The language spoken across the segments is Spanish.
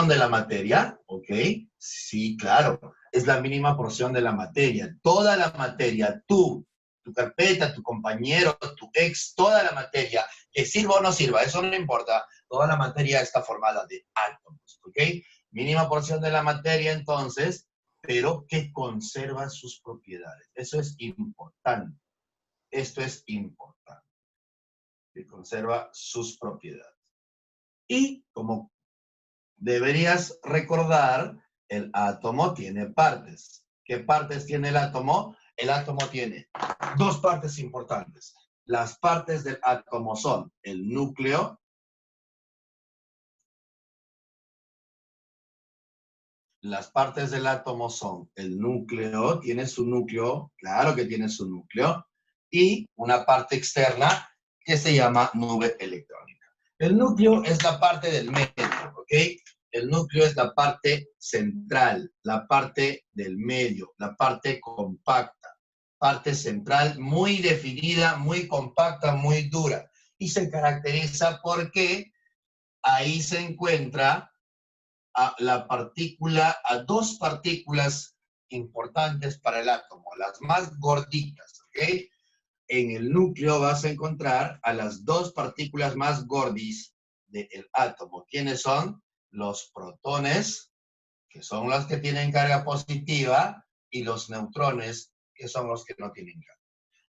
de la materia, ¿ok? Sí, claro, es la mínima porción de la materia. Toda la materia, tú, tu carpeta, tu compañero, tu ex, toda la materia, que sirva o no sirva, eso no importa. Toda la materia está formada de átomos, ¿ok? Mínima porción de la materia, entonces, pero que conserva sus propiedades. Eso es importante. Esto es importante. Que conserva sus propiedades. Y como deberías recordar, el átomo tiene partes. ¿Qué partes tiene el átomo? El átomo tiene dos partes importantes. Las partes del átomo son el núcleo. Las partes del átomo son el núcleo, tiene su núcleo, claro que tiene su núcleo, y una parte externa que se llama nube electrónica. El núcleo es la parte del medio, ¿ok? El núcleo es la parte central, la parte del medio, la parte compacta, parte central muy definida, muy compacta, muy dura, y se caracteriza porque ahí se encuentra a dos partículas importantes para el átomo, las más gorditas, ¿ok? En el núcleo vas a encontrar a las dos partículas más gordis del átomo. ¿Quiénes son? Los protones, que son los que tienen carga positiva, y los neutrones, que son los que no tienen carga.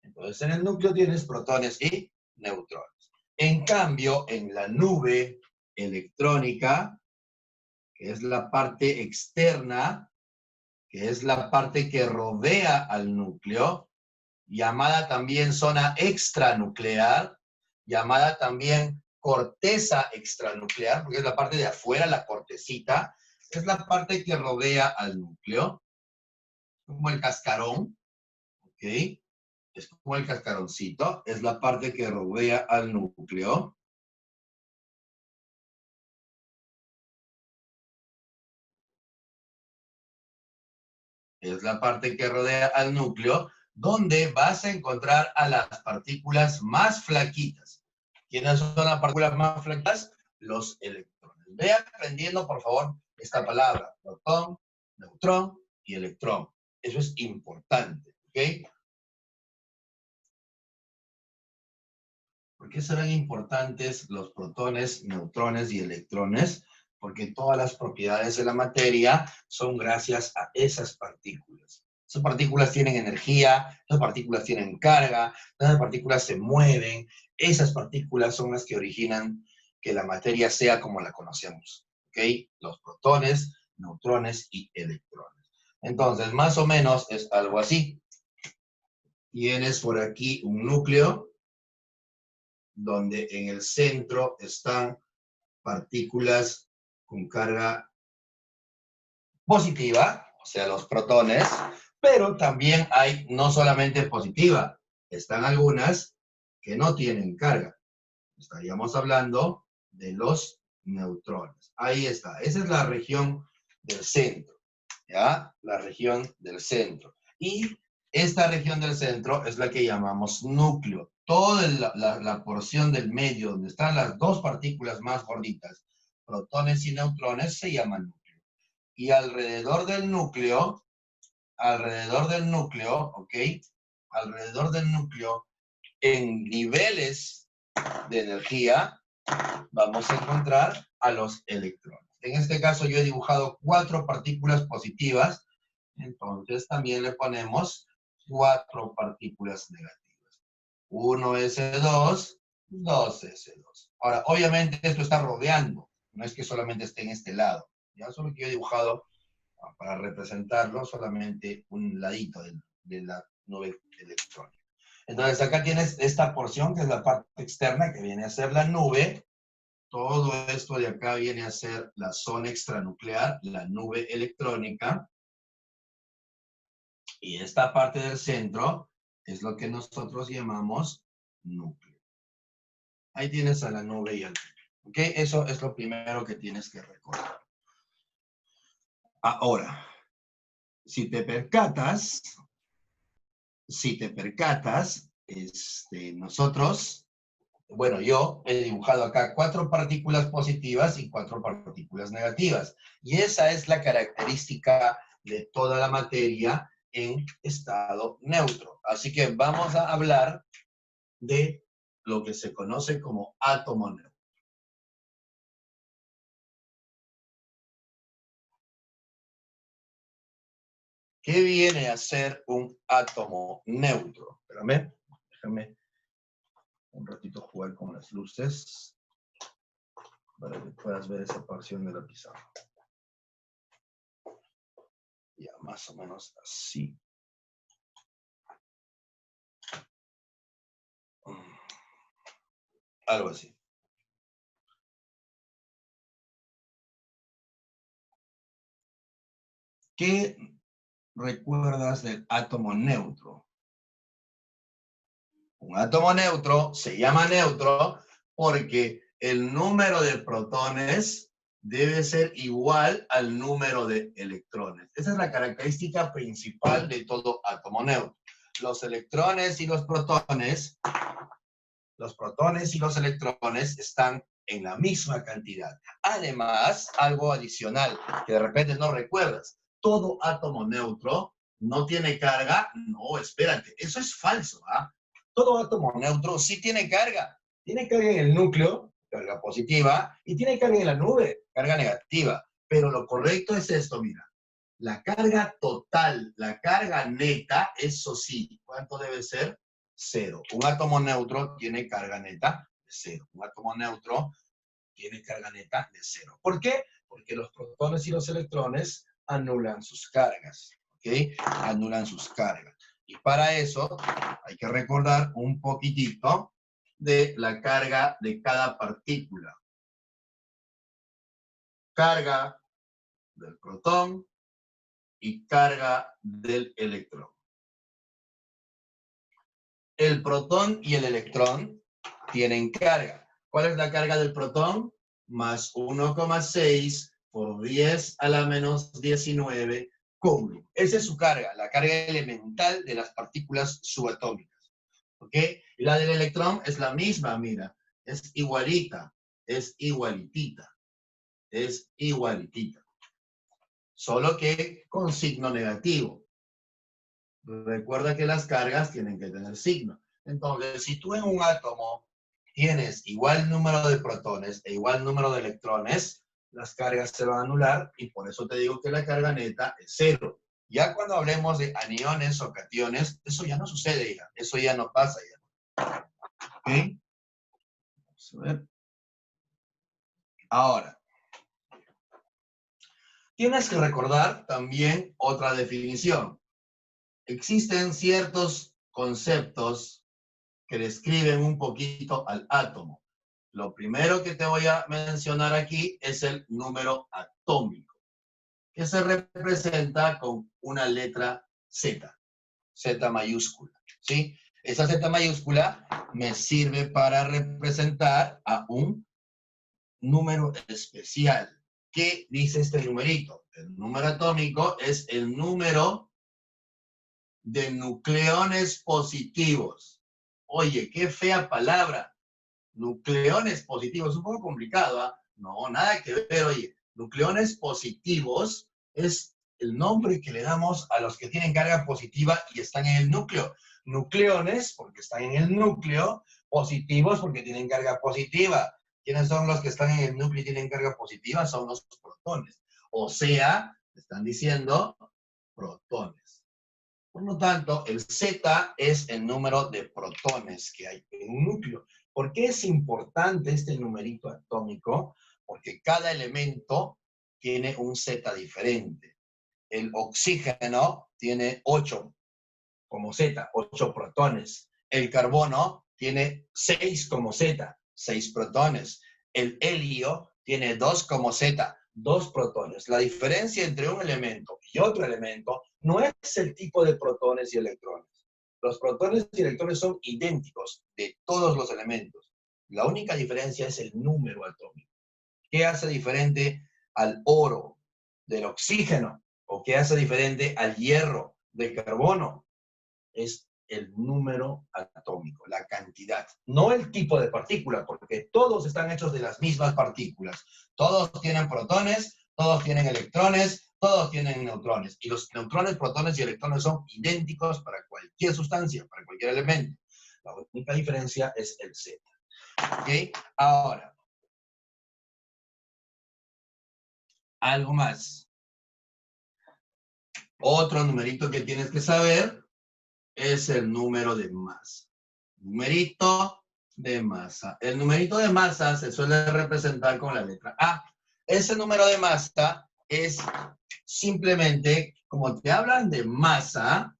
Entonces, en el núcleo tienes protones y neutrones. En cambio, en la nube electrónica, que es la parte externa, que es la parte que rodea al núcleo, llamada también zona extranuclear, llamada también corteza extranuclear, porque es la parte de afuera, la cortecita, es la parte que rodea al núcleo, como el cascarón, ¿ok? Es como el cascaroncito, es la parte que rodea al núcleo. Es la parte que rodea al núcleo, donde vas a encontrar a las partículas más flaquitas. ¿Quiénes son las partículas más flaquitas? Los electrones. Ve aprendiendo, por favor, esta palabra. Protón, neutrón y electrón. Eso es importante, ¿ok? ¿Por qué serán importantes los protones, neutrones y electrones? Porque todas las propiedades de la materia son gracias a esas partículas. Esas partículas tienen energía, esas partículas tienen carga, esas partículas se mueven, esas partículas son las que originan que la materia sea como la conocemos, ¿ok? Los protones, neutrones y electrones. Entonces, más o menos es algo así. Tienes por aquí un núcleo, donde en el centro están partículas con carga positiva, o sea, los protones, pero también hay no solamente positiva, están algunas que no tienen carga. Estaríamos hablando de los neutrones. Ahí está, esa es la región del centro, ¿ya? La región del centro. Y esta región del centro es la que llamamos núcleo. Toda la porción del medio donde están las dos partículas más gorditas, protones y neutrones, se llama núcleo. Y alrededor del núcleo, ¿ok? Alrededor del núcleo, en niveles de energía, vamos a encontrar a los electrones. En este caso yo he dibujado 4 partículas positivas, entonces también le ponemos 4 partículas negativas. 1s2, 2s2. Ahora, obviamente esto está rodeando, no es que solamente esté en este lado. Ya solo que yo he dibujado, para representarlo, solamente un ladito de la nube electrónica. Entonces acá tienes esta porción que es la parte externa, que viene a ser la nube. Todo esto de acá viene a ser la zona extranuclear, la nube electrónica. Y esta parte del centro es lo que nosotros llamamos núcleo. Ahí tienes a la nube y al núcleo. ¿Ok? Eso es lo primero que tienes que recordar. Ahora, si te percatas, nosotros Bueno, yo he dibujado acá 4 partículas positivas y 4 partículas negativas. Y esa es la característica de toda la materia en estado neutro. Así que vamos a hablar de lo que se conoce como átomo neutro. ¿Qué viene a ser un átomo neutro? Espérame, déjame un ratito jugar con las luces para que puedas ver esa porción de la pizarra. Ya, más o menos así. Algo así. ¿Qué recuerdas del átomo neutro? Un átomo neutro se llama neutro porque el número de protones debe ser igual al número de electrones. Esa es la característica principal de todo átomo neutro. Los electrones y los protones están en la misma cantidad. Además, algo adicional que de repente no recuerdas, todo átomo neutro no tiene carga. No, espérate, eso es falso, ¿ah? Todo átomo neutro sí tiene carga. Tiene carga en el núcleo, carga positiva, y tiene carga en la nube, carga negativa. Pero lo correcto es esto, mira. La carga total, la carga neta, eso sí, ¿cuánto debe ser? 0. Un átomo neutro tiene carga neta de 0. Un átomo neutro tiene carga neta de 0. ¿Por qué? Porque los protones y los electrones anulan sus cargas. ¿Ok? Anulan sus cargas. Y para eso hay que recordar un poquitito de la carga de cada partícula. Carga del protón y carga del electrón. El protón y el electrón tienen carga. ¿Cuál es la carga del protón? Más 1,6 por 10 a la menos 19 coulomb. Esa es su carga, la carga elemental de las partículas subatómicas. ¿Ok? Y la del electrón es la misma, mira. Es igualita, es igualitita, es igualitita. Solo que con signo negativo. Recuerda que las cargas tienen que tener signo. Entonces, si tú en un átomo tienes igual número de protones e igual número de electrones, las cargas se van a anular y por eso te digo que la carga neta es 0. Ya cuando hablemos de aniones o cationes, eso ya no sucede ya. Eso ya no pasa ya. ¿Ok? Vamos a ver. Ahora, tienes que recordar también otra definición. Existen ciertos conceptos que describen un poquito al átomo. Lo primero que te voy a mencionar aquí es el número atómico, que se representa con una letra Z, Z mayúscula, ¿sí? Esa Z mayúscula me sirve para representar a un número especial. ¿Qué dice este numerito? El número atómico es el número de nucleones positivos. Oye, qué fea palabra. Nucleones positivos, un poco complicado, ¿ah? No, nada que ver, oye. Nucleones positivos es el nombre que le damos a los que tienen carga positiva y están en el núcleo. Nucleones, porque están en el núcleo, positivos porque tienen carga positiva. ¿Quiénes son los que están en el núcleo y tienen carga positiva? Son los protones. O sea, están diciendo protones. Por lo tanto, el Z es el número de protones que hay en un núcleo. ¿Por qué es importante este numerito atómico? Porque cada elemento tiene un Z diferente. El oxígeno tiene 8 como Z, 8 protones. El carbono tiene 6 como Z, 6 protones. El helio tiene 2 como Z, 2 protones. La diferencia entre un elemento y otro elemento no es el tipo de protones y electrones. Los protones y electrones son idénticos de todos los elementos. La única diferencia es el número atómico. ¿Qué hace diferente al oro del oxígeno? ¿O qué hace diferente al hierro del carbono? Es el número atómico, la cantidad, no el tipo de partícula, porque todos están hechos de las mismas partículas. Todos tienen protones, todos tienen electrones, todos tienen neutrones. Y los neutrones, protones y electrones son idénticos para cualquier sustancia, para cualquier elemento. La única diferencia es el Z. ¿Ok? Ahora, algo más. Otro numerito que tienes que saber es el número de masa. Numerito de masa. El numerito de masa se suele representar con la letra A. Ese número de masa es simplemente, como te hablan de masa,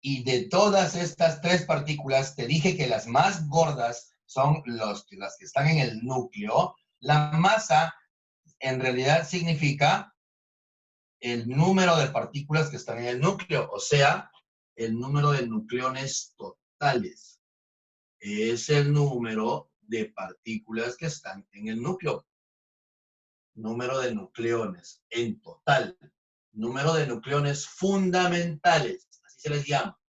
y de todas estas tres partículas, te dije que las más gordas son las que están en el núcleo. La masa en realidad significa el número de partículas que están en el núcleo, o sea, el número de nucleones totales. Es el número de partículas que están en el núcleo. Número de nucleones en total. Número de nucleones fundamentales, así se les llama.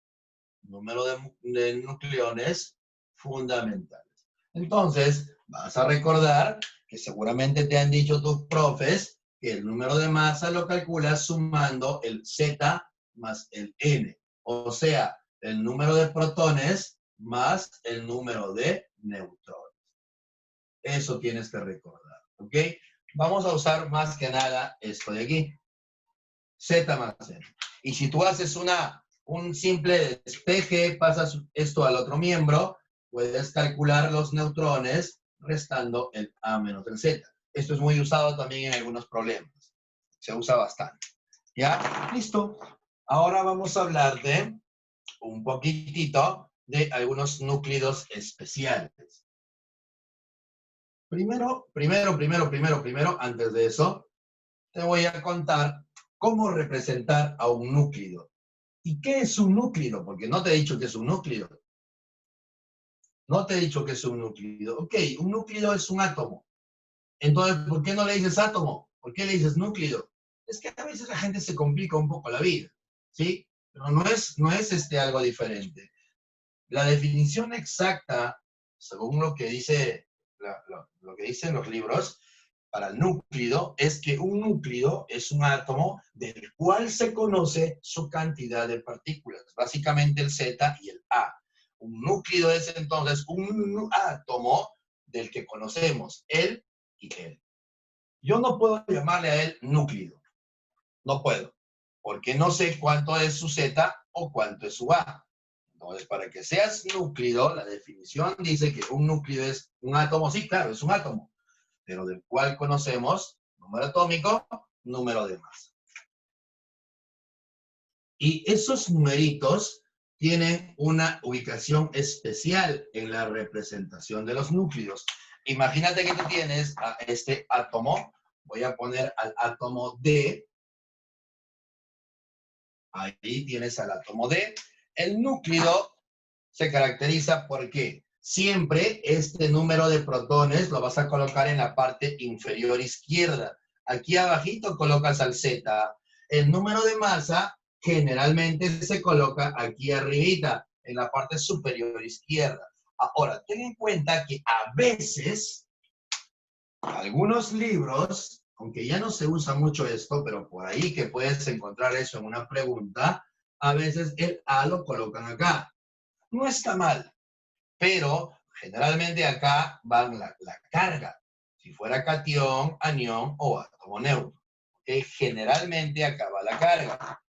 Número de nucleones fundamentales. Entonces, vas a recordar que seguramente te han dicho tus profes que el número de masa lo calculas sumando el Z más el N. O sea, el número de protones más el número de neutrones. Eso tienes que recordar, ¿ok? Vamos a usar más que nada esto de aquí. Z más N. Y si tú haces un simple despeje, pasas esto al otro miembro, puedes calcular los neutrones restando el A menos el Z. Esto es muy usado también en algunos problemas. Se usa bastante. ¿Ya? Listo. Ahora vamos a hablar de un poquitito de algunos núclidos especiales. Primero, antes de eso, te voy a contar cómo representar a un núclido. ¿Y qué es un núclido? Porque no te he dicho que es un núclido. No te he dicho que es un núclido. Ok, un núclido es un átomo. Entonces, ¿por qué no le dices átomo? ¿Por qué le dices núclido? Es que a veces la gente se complica un poco la vida, ¿sí? Pero no es algo diferente. La definición exacta, según lo que dice, lo que dicen los libros, para el núclido, es que un núclido es un átomo del cual se conoce su cantidad de partículas, básicamente el Z y el A. Un núclido es entonces un átomo del que conocemos él y él. Yo no puedo llamarle a él núclido, no puedo, porque no sé cuánto es su Z o cuánto es su A. Entonces, para que seas núclido, la definición dice que un núclido es un átomo, sí, claro, es un átomo, pero del cual conocemos número atómico, número de masa. Y esos numeritos tienen una ubicación especial en la representación de los núcleos. Imagínate que tú tienes a este átomo, voy a poner al átomo D, ahí tienes al átomo D. El núcleo se caracteriza porque siempre este número de protones lo vas a colocar en la parte inferior izquierda. Aquí abajito colocas al Z. El número de masa generalmente se coloca aquí arribita, en la parte superior izquierda. Ahora, ten en cuenta que a veces, algunos libros, aunque ya no se usa mucho esto, pero por ahí que puedes encontrar eso en una pregunta, a veces el A lo colocan acá. No está mal, pero generalmente acá va la carga. Si fuera catión, anión o átomo neutro. ¿Okay? Generalmente acá va la carga.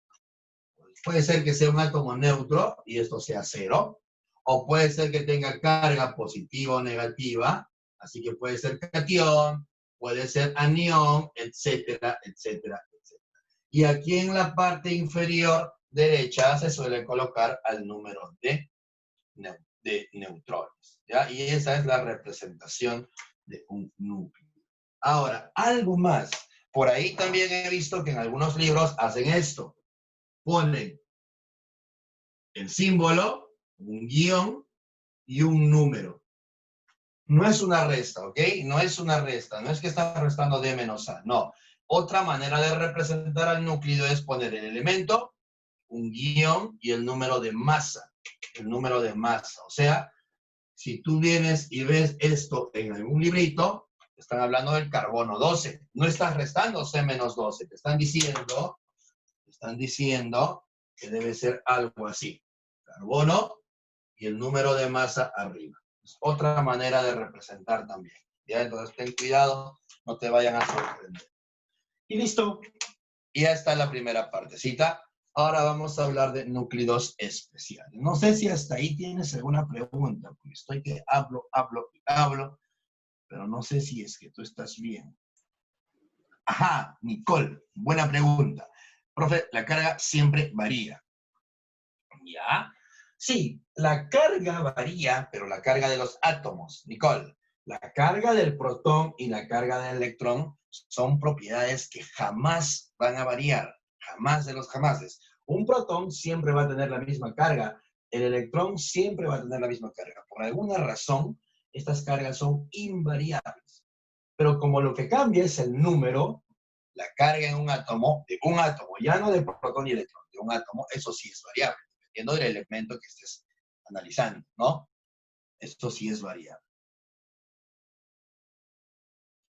Puede ser que sea un átomo neutro y esto sea cero, o puede ser que tenga carga positiva o negativa, así que puede ser catión, puede ser anión, etcétera, etcétera, etcétera. Y aquí en la parte inferior derecha se suele colocar al número de neutrones, ¿ya? Y esa es la representación de un núcleo. Ahora, algo más. Por ahí también he visto que en algunos libros hacen esto. Ponen el símbolo, un guión y un número. No es una resta, ¿ok? No es una resta. No es que está restando D menos A. No. Otra manera de representar al núcleo es poner el elemento, un guión y el número de masa. el número de masa. O sea, si tú vienes y ves esto en algún librito, están hablando del carbono 12. No estás restando C-12. Te están diciendo que debe ser algo así. Carbono y el número de masa arriba. Es otra manera de representar también. ¿Ya? Entonces ten cuidado, no te vayan a sorprender. Y listo. Y ya está la primera partecita. Ahora vamos a hablar de núclidos especiales. No sé si hasta ahí tienes alguna pregunta, porque estoy que hablo, pero no sé si es que tú estás bien. Ajá, Nicole, buena pregunta. Profe, la carga siempre varía. ¿Ya? Sí, la carga varía, pero la carga de los átomos, Nicole, la carga del protón y la carga del electrón son propiedades que jamás van a variar, jamás de los jamases. Un protón siempre va a tener la misma carga, el electrón siempre va a tener la misma carga. Por alguna razón, estas cargas son invariables. Pero como lo que cambia es el número, la carga en un átomo, ya no de protón y electrón, de un átomo, eso sí es variable, dependiendo del elemento que estés analizando, ¿no? Esto sí es variable.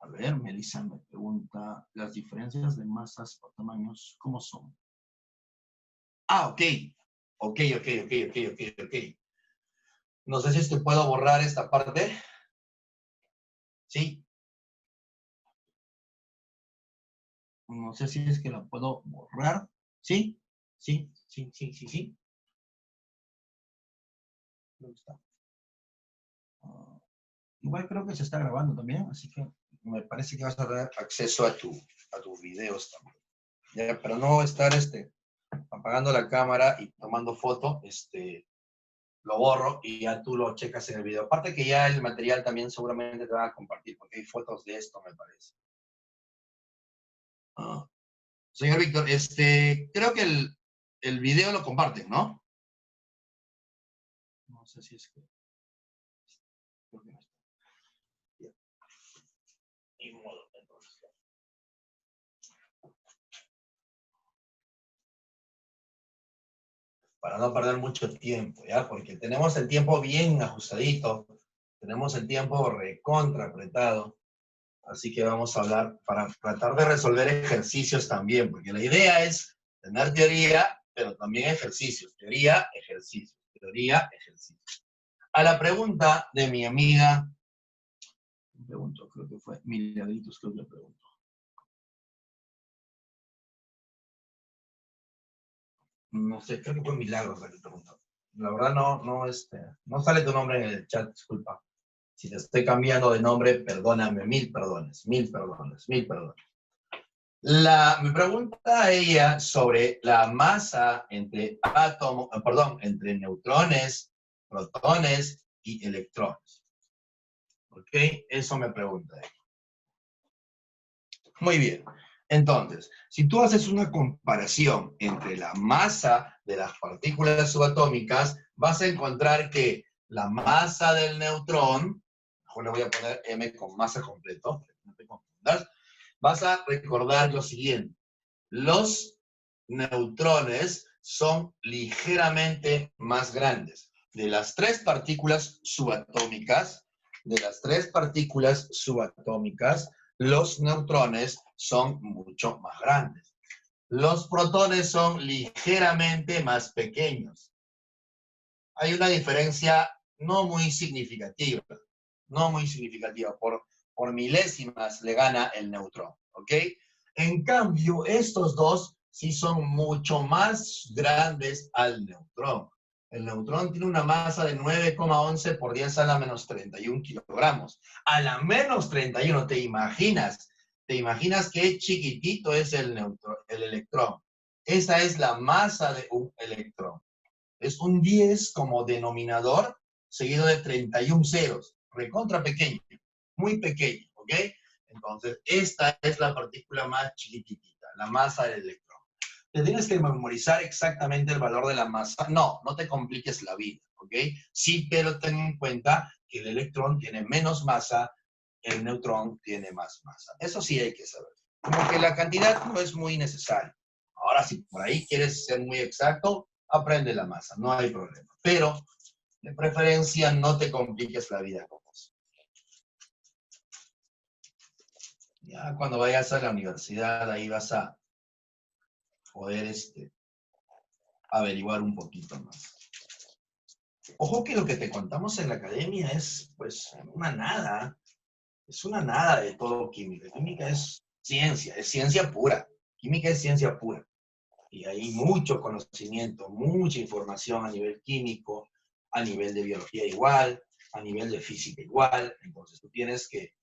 A ver, Melissa me pregunta, ¿las diferencias de masas o tamaños cómo son? Ah, ok. Ok. No sé si es que puedo borrar esta parte. ¿Sí? No sé si es que la puedo borrar. ¿Sí? Sí. ¿Dónde está? Igual creo que se está grabando también, así que me parece que vas a tener acceso a tus videos también. Ya, pero no estar apagando la cámara y tomando foto, lo borro y ya tú lo checas en el video. Aparte que ya el material también seguramente te van a compartir, porque hay fotos de esto, me parece. Señor Víctor, creo que el video lo comparten, ¿no? No sé si es que... Creo que no está. Ya. Ni modo, entonces. Para no perder mucho tiempo, ¿ya? Porque tenemos el tiempo bien ajustadito, tenemos el tiempo recontra apretado, así que vamos a hablar para tratar de resolver ejercicios también, porque la idea es tener teoría, pero también ejercicios. Teoría, ejercicios. Teoría, ejercicios. A la pregunta de mi amiga, creo que fue Milagritos, creo que preguntó. No sé, creo que fue Milagros la que preguntó. La verdad no sale tu nombre en el chat, disculpa. Si te estoy cambiando de nombre, perdóname, mil perdones. Me pregunta a ella sobre la masa entre entre neutrones, protones y electrones. ¿Ok? Eso me pregunta ella. Muy bien. Entonces, si tú haces una comparación entre la masa de las partículas subatómicas, vas a encontrar que la masa del neutrón, mejor le voy a poner M con masa completo, no te confundas, vas a recordar lo siguiente. Los neutrones son ligeramente más grandes. De las tres partículas subatómicas, los neutrones son mucho más grandes. Los protones son ligeramente más pequeños. Hay una diferencia no muy significativa. Por milésimas le gana el neutrón, ¿ok? En cambio, estos dos sí son mucho más grandes al neutrón. El neutrón tiene una masa de 9,11 por 10 a la menos 31 kilogramos. A la menos 31, ¿te imaginas? ¿Te imaginas qué chiquitito es el electrón? Esa es la masa de un electrón. Es un 10 como denominador, seguido de 31 ceros. Recontra pequeño, muy pequeño, ¿ok? Entonces, esta es la partícula más chiquitita, la masa del electrón. ¿Te tienes que memorizar exactamente el valor de la masa? No te compliques la vida, ¿ok? Sí, pero ten en cuenta que el electrón tiene menos masa, el neutrón tiene más masa. Eso sí hay que saber. Como que la cantidad no es muy necesaria. Ahora, si por ahí quieres ser muy exacto, aprende la masa, no hay problema. Pero, de preferencia, no te compliques la vida con eso. Ya cuando vayas a la universidad, ahí vas a poder averiguar un poquito más. Ojo que lo que te contamos en la academia es, pues, una nada. Es una nada de todo química. Química es ciencia pura. Química es ciencia pura. Y hay mucho conocimiento, mucha información a nivel químico, a nivel de biología igual, a nivel de física igual. Entonces tú tienes que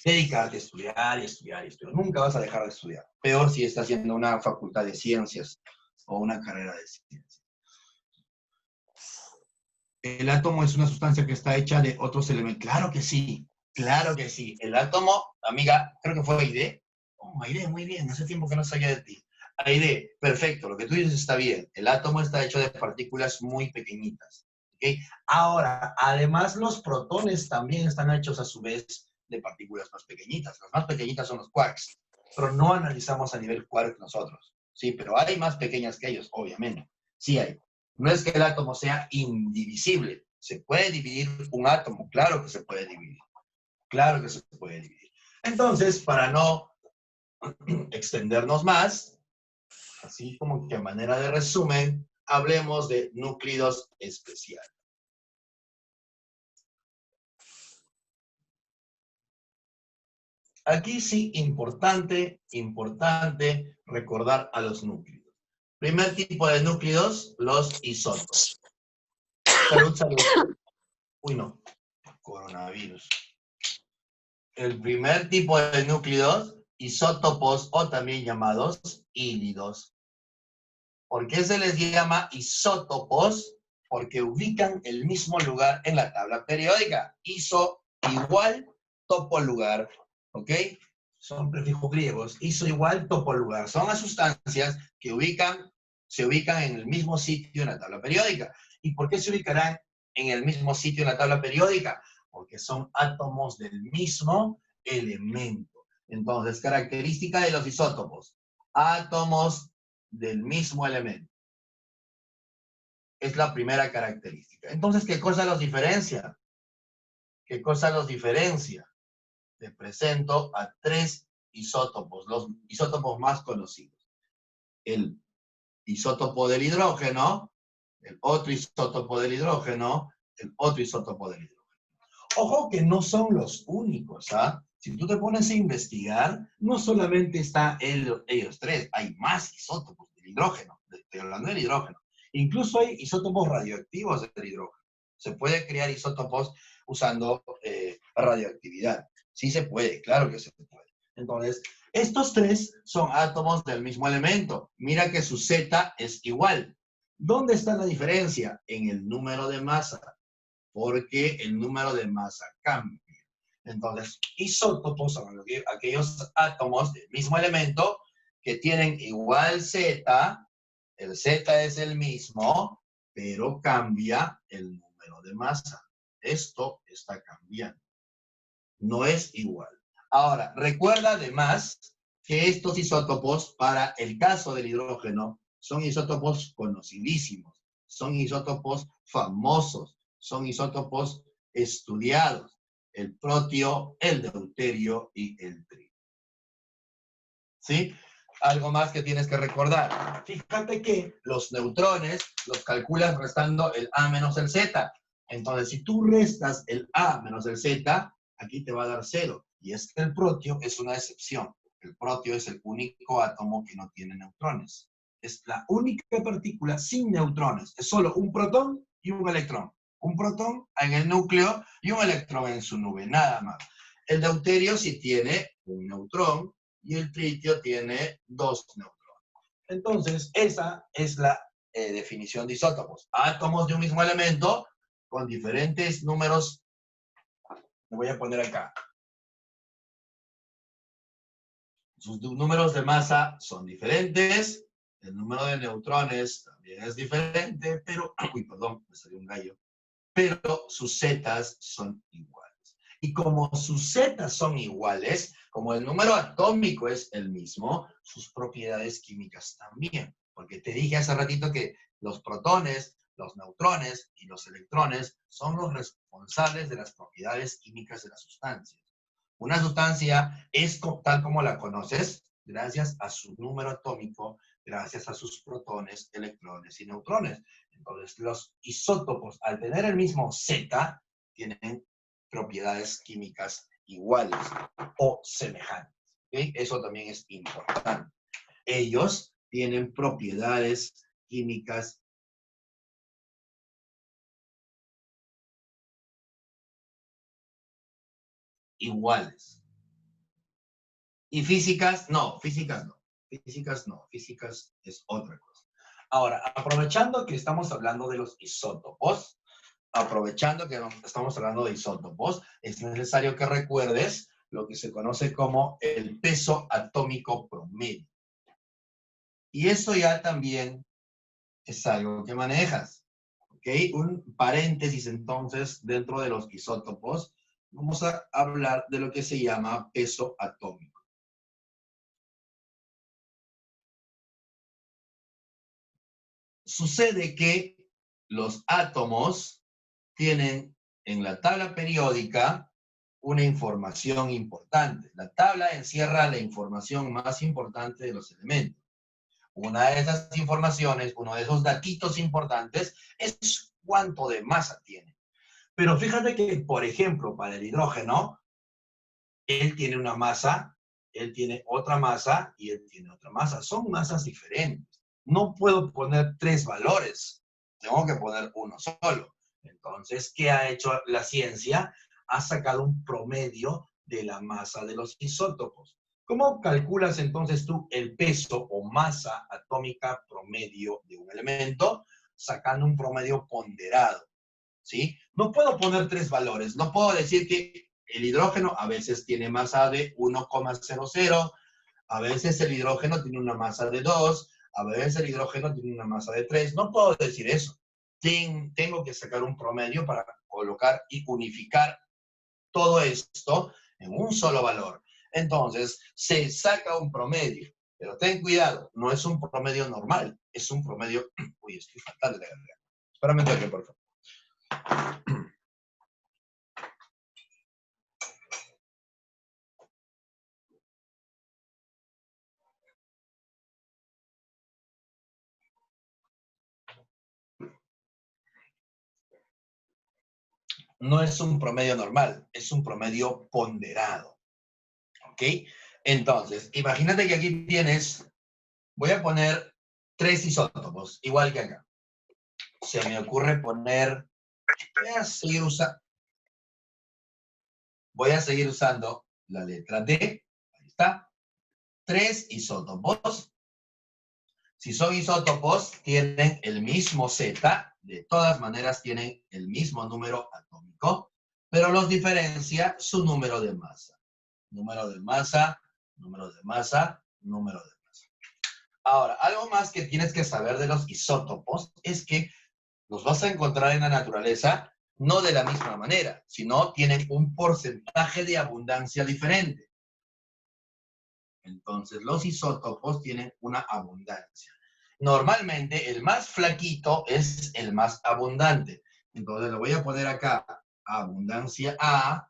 dedicarte a estudiar y estudiar y estudiar. Nunca vas a dejar de estudiar. Peor si estás haciendo una facultad de ciencias o una carrera de ciencias. El átomo es una sustancia que está hecha de otros elementos. Claro que sí, claro que sí. El átomo, amiga, creo que fue Aide. Oh, Aide, muy bien, hace tiempo que no sabía de ti. Aide, perfecto, lo que tú dices está bien. El átomo está hecho de partículas muy pequeñitas. ¿Okay? Ahora, además los protones también están hechos a su vez de partículas más pequeñitas. Las más pequeñitas son los quarks, pero no analizamos a nivel quark nosotros. Sí, pero hay más pequeñas que ellos, obviamente. Sí hay. No es que el átomo sea indivisible. ¿Se puede dividir un átomo? Claro que se puede dividir. Claro que se puede dividir. Entonces, para no extendernos más, así como que a manera de resumen, hablemos de núcleos especiales. Aquí sí, importante recordar a los núcleos. Primer tipo de núcleos, los isótopos. Salud, salud. Uy, no. Coronavirus. El primer tipo de núcleos, isótopos o también llamados hílidos. ¿Por qué se les llama isótopos? Porque ubican el mismo lugar en la tabla periódica. Iso igual, topo lugar. ¿Ok? Son prefijos griegos. Iso igual, topo lugar. Son las sustancias que se ubican en el mismo sitio en la tabla periódica. ¿Y por qué se ubicarán en el mismo sitio en la tabla periódica? Porque son átomos del mismo elemento. Entonces, característica de los isótopos. Átomos del mismo elemento. Es la primera característica. Entonces, ¿qué cosa los diferencia? ¿Qué cosa los diferencia? Te presento a tres isótopos, los isótopos más conocidos. El isótopo del hidrógeno, el otro isótopo del hidrógeno, el otro isótopo del hidrógeno. Ojo que no son los únicos, ¿ah? Si tú te pones a investigar, no solamente está ellos tres, hay más isótopos del hidrógeno, estoy hablando del hidrógeno. Incluso hay isótopos radioactivos del hidrógeno. Se puede crear isótopos usando radioactividad. Sí se puede, claro que se puede. Entonces, estos tres son átomos del mismo elemento. Mira que su Z es igual. ¿Dónde está la diferencia? En el número de masa. Porque el número de masa cambia. Entonces, isótopos son aquellos átomos del mismo elemento que tienen igual Z, el Z es el mismo, pero cambia el número de masa. Esto está cambiando. No es igual. Ahora, recuerda además que estos isótopos, para el caso del hidrógeno, son isótopos conocidísimos, son isótopos famosos, son isótopos estudiados, el protio, el deuterio y el tritio. ¿Sí? Algo más que tienes que recordar. Fíjate que los neutrones los calculas restando el A menos el Z. Entonces, si tú restas el A menos el Z, aquí te va a dar 0. Y es que el protio es una excepción. El protio es el único átomo que no tiene neutrones. Es la única partícula sin neutrones. Es solo un protón y un electrón. Un protón en el núcleo y un electrón en su nube, nada más. El deuterio sí tiene un neutrón y el tritio tiene 2 neutrones. Entonces, esa es la definición de isótopos. Átomos de un mismo elemento con diferentes números. Me voy a poner acá. Sus números de masa son diferentes. El número de neutrones también es diferente, pero, uy, perdón, me salió un gallo. Pero sus zetas son iguales. Y como sus zetas son iguales, como el número atómico es el mismo, sus propiedades químicas también. Porque te dije hace ratito que los protones, los neutrones y los electrones son los responsables de las propiedades químicas de la sustancia. Una sustancia es tal como la conoces gracias a su número atómico, gracias a sus protones, electrones y neutrones. Entonces, los isótopos, al tener el mismo Z, tienen propiedades químicas iguales o semejantes. ¿Okay? Eso también es importante. Ellos tienen propiedades químicas iguales. Y físicas, no, físicas no. Físicas no, físicas es otra cosa. Ahora, aprovechando que estamos hablando de los isótopos, es necesario que recuerdes lo que se conoce como el peso atómico promedio. Y eso ya también es algo que manejas. ¿Ok? Un paréntesis entonces dentro de los isótopos. Vamos a hablar de lo que se llama peso atómico. Sucede que los átomos tienen en la tabla periódica una información importante. La tabla encierra la información más importante de los elementos. Una de esas informaciones, uno de esos datitos importantes es cuánto de masa tiene. Pero fíjate que, por ejemplo, para el hidrógeno, él tiene una masa, él tiene otra masa y él tiene otra masa. Son masas diferentes. No puedo poner 3 valores, tengo que poner uno solo. Entonces, ¿qué ha hecho la ciencia? Ha sacado un promedio de la masa de los isótopos. ¿Cómo calculas entonces tú el peso o masa atómica promedio de un elemento? Sacando un promedio ponderado, ¿sí? No puedo poner 3 valores. No puedo decir que el hidrógeno a veces tiene masa de 1,00, a veces el hidrógeno tiene una masa de 2, a veces el hidrógeno tiene una masa de 3. No puedo decir eso. Tengo que sacar un promedio para colocar y unificar todo esto en un solo valor. Entonces, se saca un promedio. Pero ten cuidado, no es un promedio normal, es un promedio... Uy, estoy fatal de la garganta. Espérame un toque, por favor. No es un promedio normal, es un promedio ponderado. ¿Ok? Entonces, imagínate que aquí tienes, voy a poner 3 isótopos, igual que acá. Se me ocurre poner, voy a seguir usando la letra D. Ahí está. 3 isótopos. Si son isótopos, tienen el mismo Z, de todas maneras tienen el mismo número atómico, pero los diferencia su número de masa. Número de masa, número de masa, número de masa. Ahora, algo más que tienes que saber de los isótopos es que los vas a encontrar en la naturaleza no de la misma manera, sino tienen un porcentaje de abundancia diferente. Entonces, los isótopos tienen una abundancia. Normalmente, el más flaquito es el más abundante. Entonces, lo voy a poner acá. Abundancia A,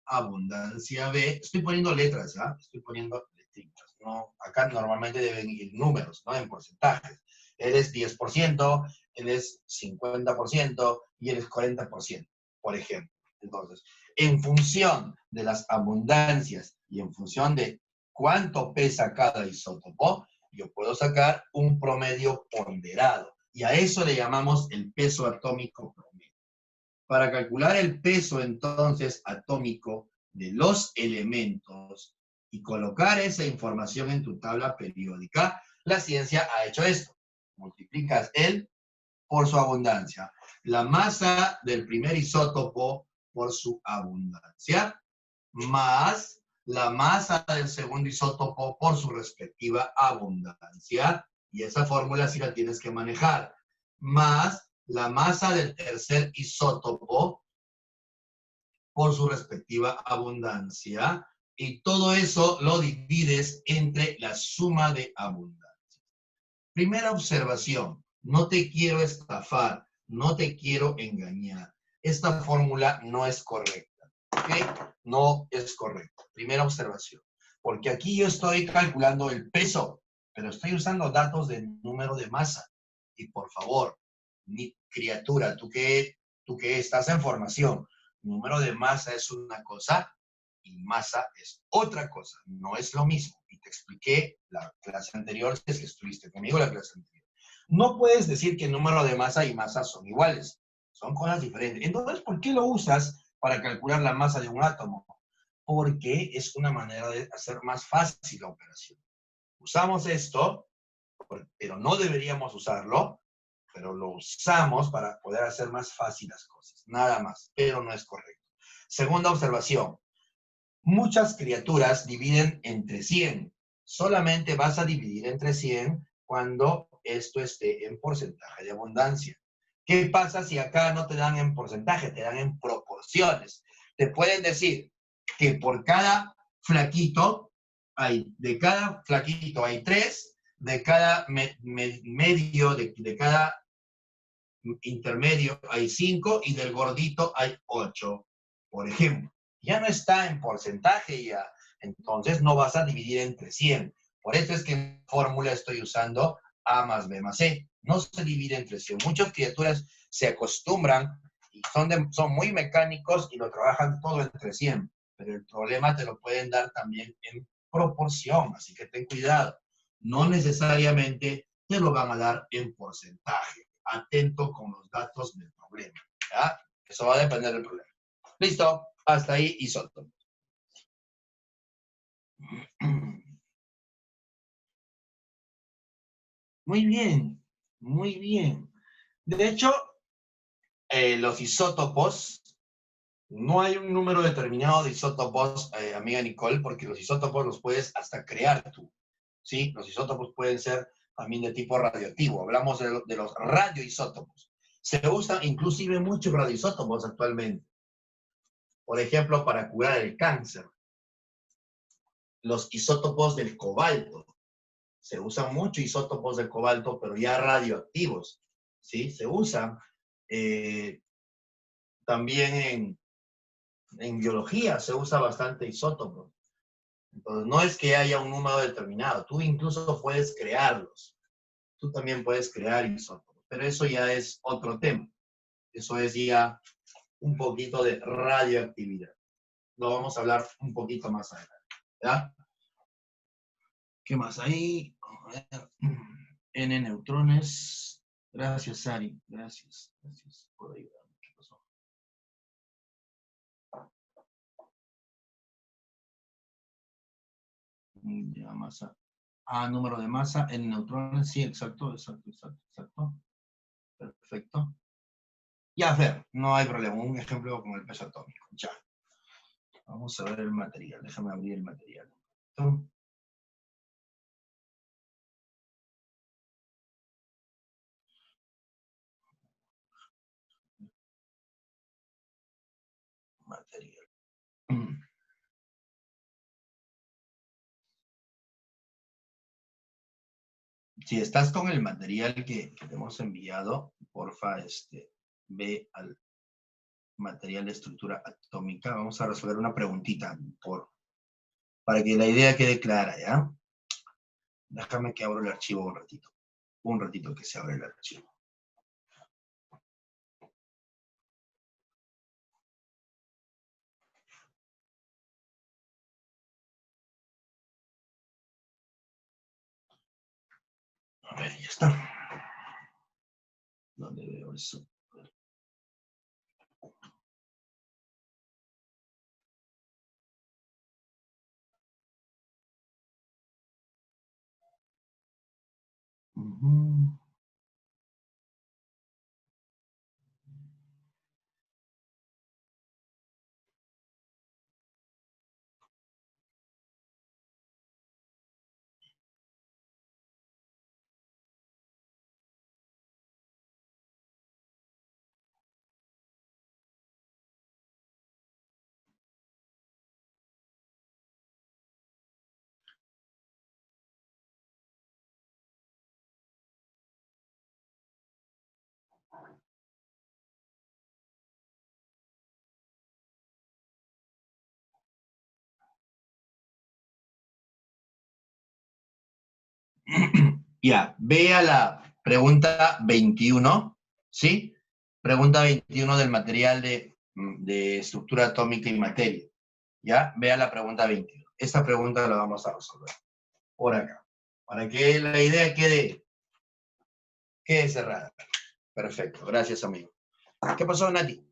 abundancia B. Estoy poniendo letras, ¿ah? Estoy poniendo letritas. ¿No? Acá normalmente deben ir números, ¿no? En porcentajes. Él es 10%, él es 50% y él es 40%, por ejemplo. Entonces, en función de las abundancias y en función de cuánto pesa cada isótopo, yo puedo sacar un promedio ponderado. Y a eso le llamamos el peso atómico promedio. Para calcular el peso, entonces, atómico de los elementos y colocar esa información en tu tabla periódica, la ciencia ha hecho esto. Multiplicas el por su abundancia. La masa del primer isótopo por su abundancia, más la masa del segundo isótopo por su respectiva abundancia. Y esa fórmula sí la tienes que manejar. Más la masa del tercer isótopo por su respectiva abundancia. Y todo eso lo divides entre la suma de abundancias. Primera observación, no te quiero estafar, no te quiero engañar. Esta fórmula no es correcta, ¿ok? No es correcta. Primera observación. Porque aquí yo estoy calculando el peso, pero estoy usando datos de número de masa. Y por favor, mi criatura, tú que estás en formación, número de masa es una cosa y masa es otra cosa, no es lo mismo. Y te expliqué la clase anterior, si es que estuviste conmigo la clase anterior. No puedes decir que el número de masa y masa son iguales, son cosas diferentes. Entonces, ¿por qué lo usas para calcular la masa de un átomo? Porque es una manera de hacer más fácil la operación. Usamos esto, pero no deberíamos usarlo, pero lo usamos para poder hacer más fácil las cosas, nada más, pero no es correcto. Segunda observación, muchas criaturas dividen entre 100. Solamente vas a dividir entre 100 cuando esto esté en porcentaje de abundancia. ¿Qué pasa si acá no te dan en porcentaje, te dan en proporciones? Te pueden decir que por cada flaquito, de cada flaquito hay 3, de cada medio, de cada intermedio hay 5 y del gordito hay 8, por ejemplo. Ya no está en porcentaje ya, entonces no vas a dividir entre 100. Por eso es que en fórmula estoy usando A más B más C. No se divide entre 100. Muchas criaturas se acostumbran y son muy mecánicos y lo trabajan todo entre 100. Pero el problema te lo pueden dar también en proporción, así que ten cuidado. No necesariamente te lo van a dar en porcentaje. Atento con los datos del problema. ¿Ya? Eso va a depender del problema. Listo, hasta ahí isótopo. Muy bien, muy bien. De hecho, los isótopos, no hay un número determinado de isótopos, amiga Nicole, porque los isótopos los puedes hasta crear tú. ¿Sí? Los isótopos pueden ser también de tipo radioactivo. Hablamos de los radioisótopos. Se usan inclusive muchos radioisótopos actualmente. Por ejemplo, para curar el cáncer. Los isótopos del cobalto. Se usan mucho isótopos del cobalto, pero ya radioactivos. ¿Sí? Se usan también en biología, se usa bastante isótopos. Entonces, no es que haya un número determinado. Tú incluso puedes crearlos. Tú también puedes crear isótopos. Pero eso ya es otro tema. Eso es ya un poquito de radioactividad. Lo vamos a hablar un poquito más adelante. ¿Ya? ¿Qué más hay? A ver. N neutrones. Gracias, Sari. Gracias. Gracias por ayudarme. ¿Qué pasó? Ya, masa. Ah, número de masa en neutrones. Sí, exacto, exacto, exacto, exacto. Perfecto. Ya, a ver, no hay problema. Un ejemplo con el peso atómico. Ya. Vamos a ver el material. Déjame abrir el material. Material. Si estás con el material que te hemos enviado, porfa, ve al material de estructura atómica. Vamos a resolver una preguntita para que la idea quede clara, ¿ya? Déjame que abro el archivo un ratito. Un ratito que se abre el archivo. A ver, ya está. ¿Dónde veo eso? Ya, ve a la pregunta 21, ¿sí? Pregunta 21 del material de estructura atómica y materia. ¿Ya? Ve a la pregunta 21. Esta pregunta la vamos a resolver por acá, para que la idea quede cerrada. Perfecto, gracias, amigo. ¿Qué pasó, Nati?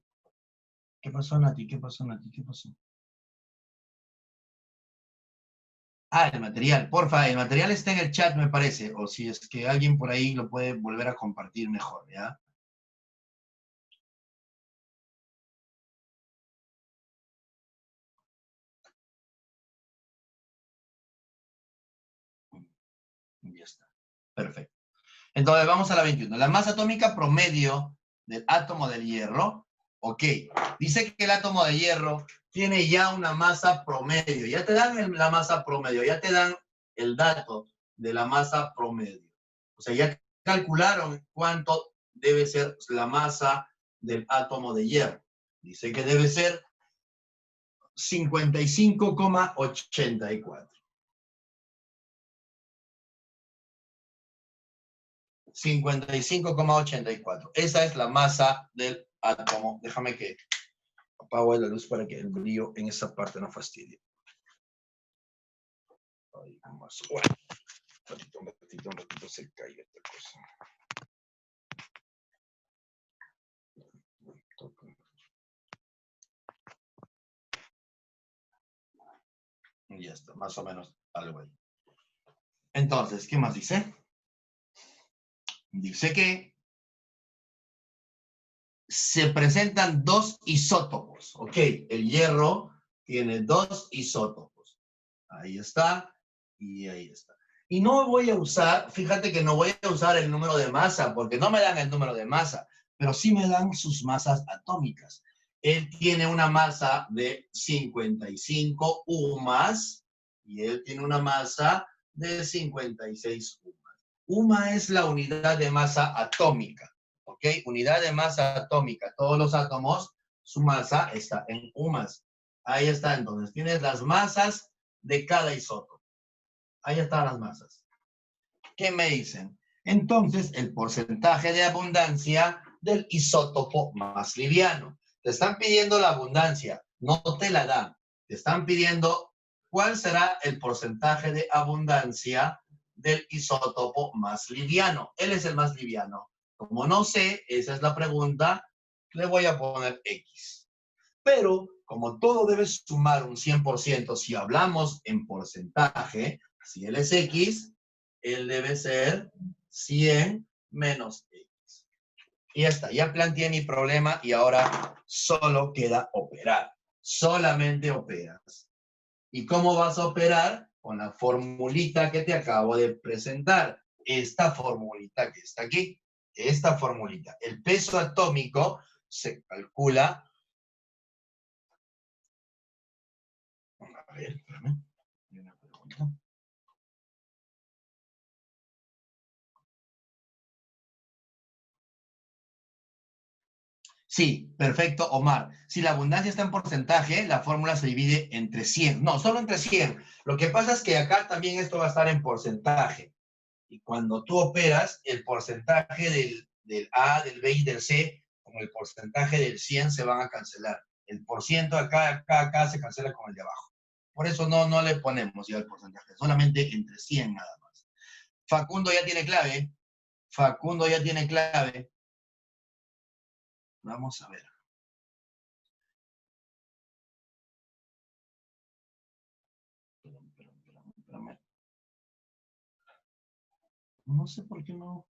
¿Qué pasó, Nati? ¿Qué pasó, Nati? ¿Qué pasó? Ah, el material, porfa, el material está en el chat, me parece, o si es que alguien por ahí lo puede volver a compartir mejor, ¿ya? Ya está, perfecto. Entonces, vamos a la 21. La masa atómica promedio del átomo del hierro, ok, dice que el átomo de hierro tiene ya una masa promedio, ya te dan la masa promedio, ya te dan el dato de la masa promedio. O sea, ya calcularon cuánto debe ser la masa del átomo de hierro. Dice que debe ser 55,84. 55,84. Esa es la masa del átomo. Déjame que apago la luz para que el brillo en esa parte no fastidie. Ay, más. Bueno, un ratito se cae esta cosa. Y ya está, más o menos algo ahí. Entonces, ¿qué más dice? Dice que se presentan dos isótopos. Ok, el hierro tiene dos isótopos. Ahí está y ahí está. Y no voy a usar, fíjate que no voy a usar el número de masa, porque no me dan el número de masa, pero sí me dan sus masas atómicas. Él tiene una masa de 55 UMAS y él tiene una masa de 56 UMAS. UMA es la unidad de masa atómica, ¿ok? Unidad de masa atómica. Todos los átomos, su masa está en UMAS. Ahí está, entonces, tienes las masas de cada isótopo. Ahí están las masas. ¿Qué me dicen? Entonces, el porcentaje de abundancia del isótopo más liviano. Te están pidiendo la abundancia, no te la dan. Te están pidiendo cuál será el porcentaje de abundancia del isótopo más liviano. Él es el más liviano. Como no sé, esa es la pregunta, le voy a poner X. Pero, como todo debe sumar un 100%, si hablamos en porcentaje, si él es X, él debe ser 100 menos X. Y ya está, ya planteé mi problema y ahora solo queda operar. Solamente operas. ¿Y cómo vas a operar? Con la formulita que te acabo de presentar. Esta formulita que está aquí. Esta formulita. El peso atómico se calcula. A ver, espérame. Hay una pregunta. Sí, perfecto, Omar. Si la abundancia está en porcentaje, la fórmula se divide entre 100. No, solo entre 100. Lo que pasa es que acá también esto va a estar en porcentaje. Y cuando tú operas, el porcentaje del A, del B y del C, con el porcentaje del 100 se van a cancelar. El porciento acá se cancela con el de abajo. Por eso no le ponemos ya el porcentaje, solamente entre 100 nada más. Facundo ya tiene clave. Facundo ya tiene clave. Vamos a ver. Espérame. No sé por qué no.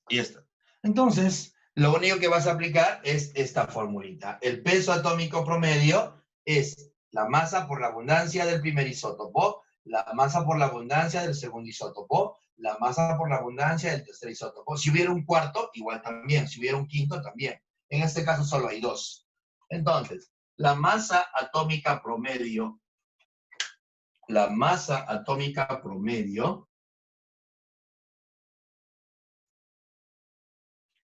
Y está. Entonces, lo único que vas a aplicar es esta formulita. El peso atómico promedio es la masa por la abundancia del primer isótopo, la masa por la abundancia del segundo isótopo, la masa por la abundancia del tercer isótopo. Si hubiera un cuarto, igual también. Si hubiera un quinto, también. En este caso solo hay dos. Entonces, la masa atómica promedio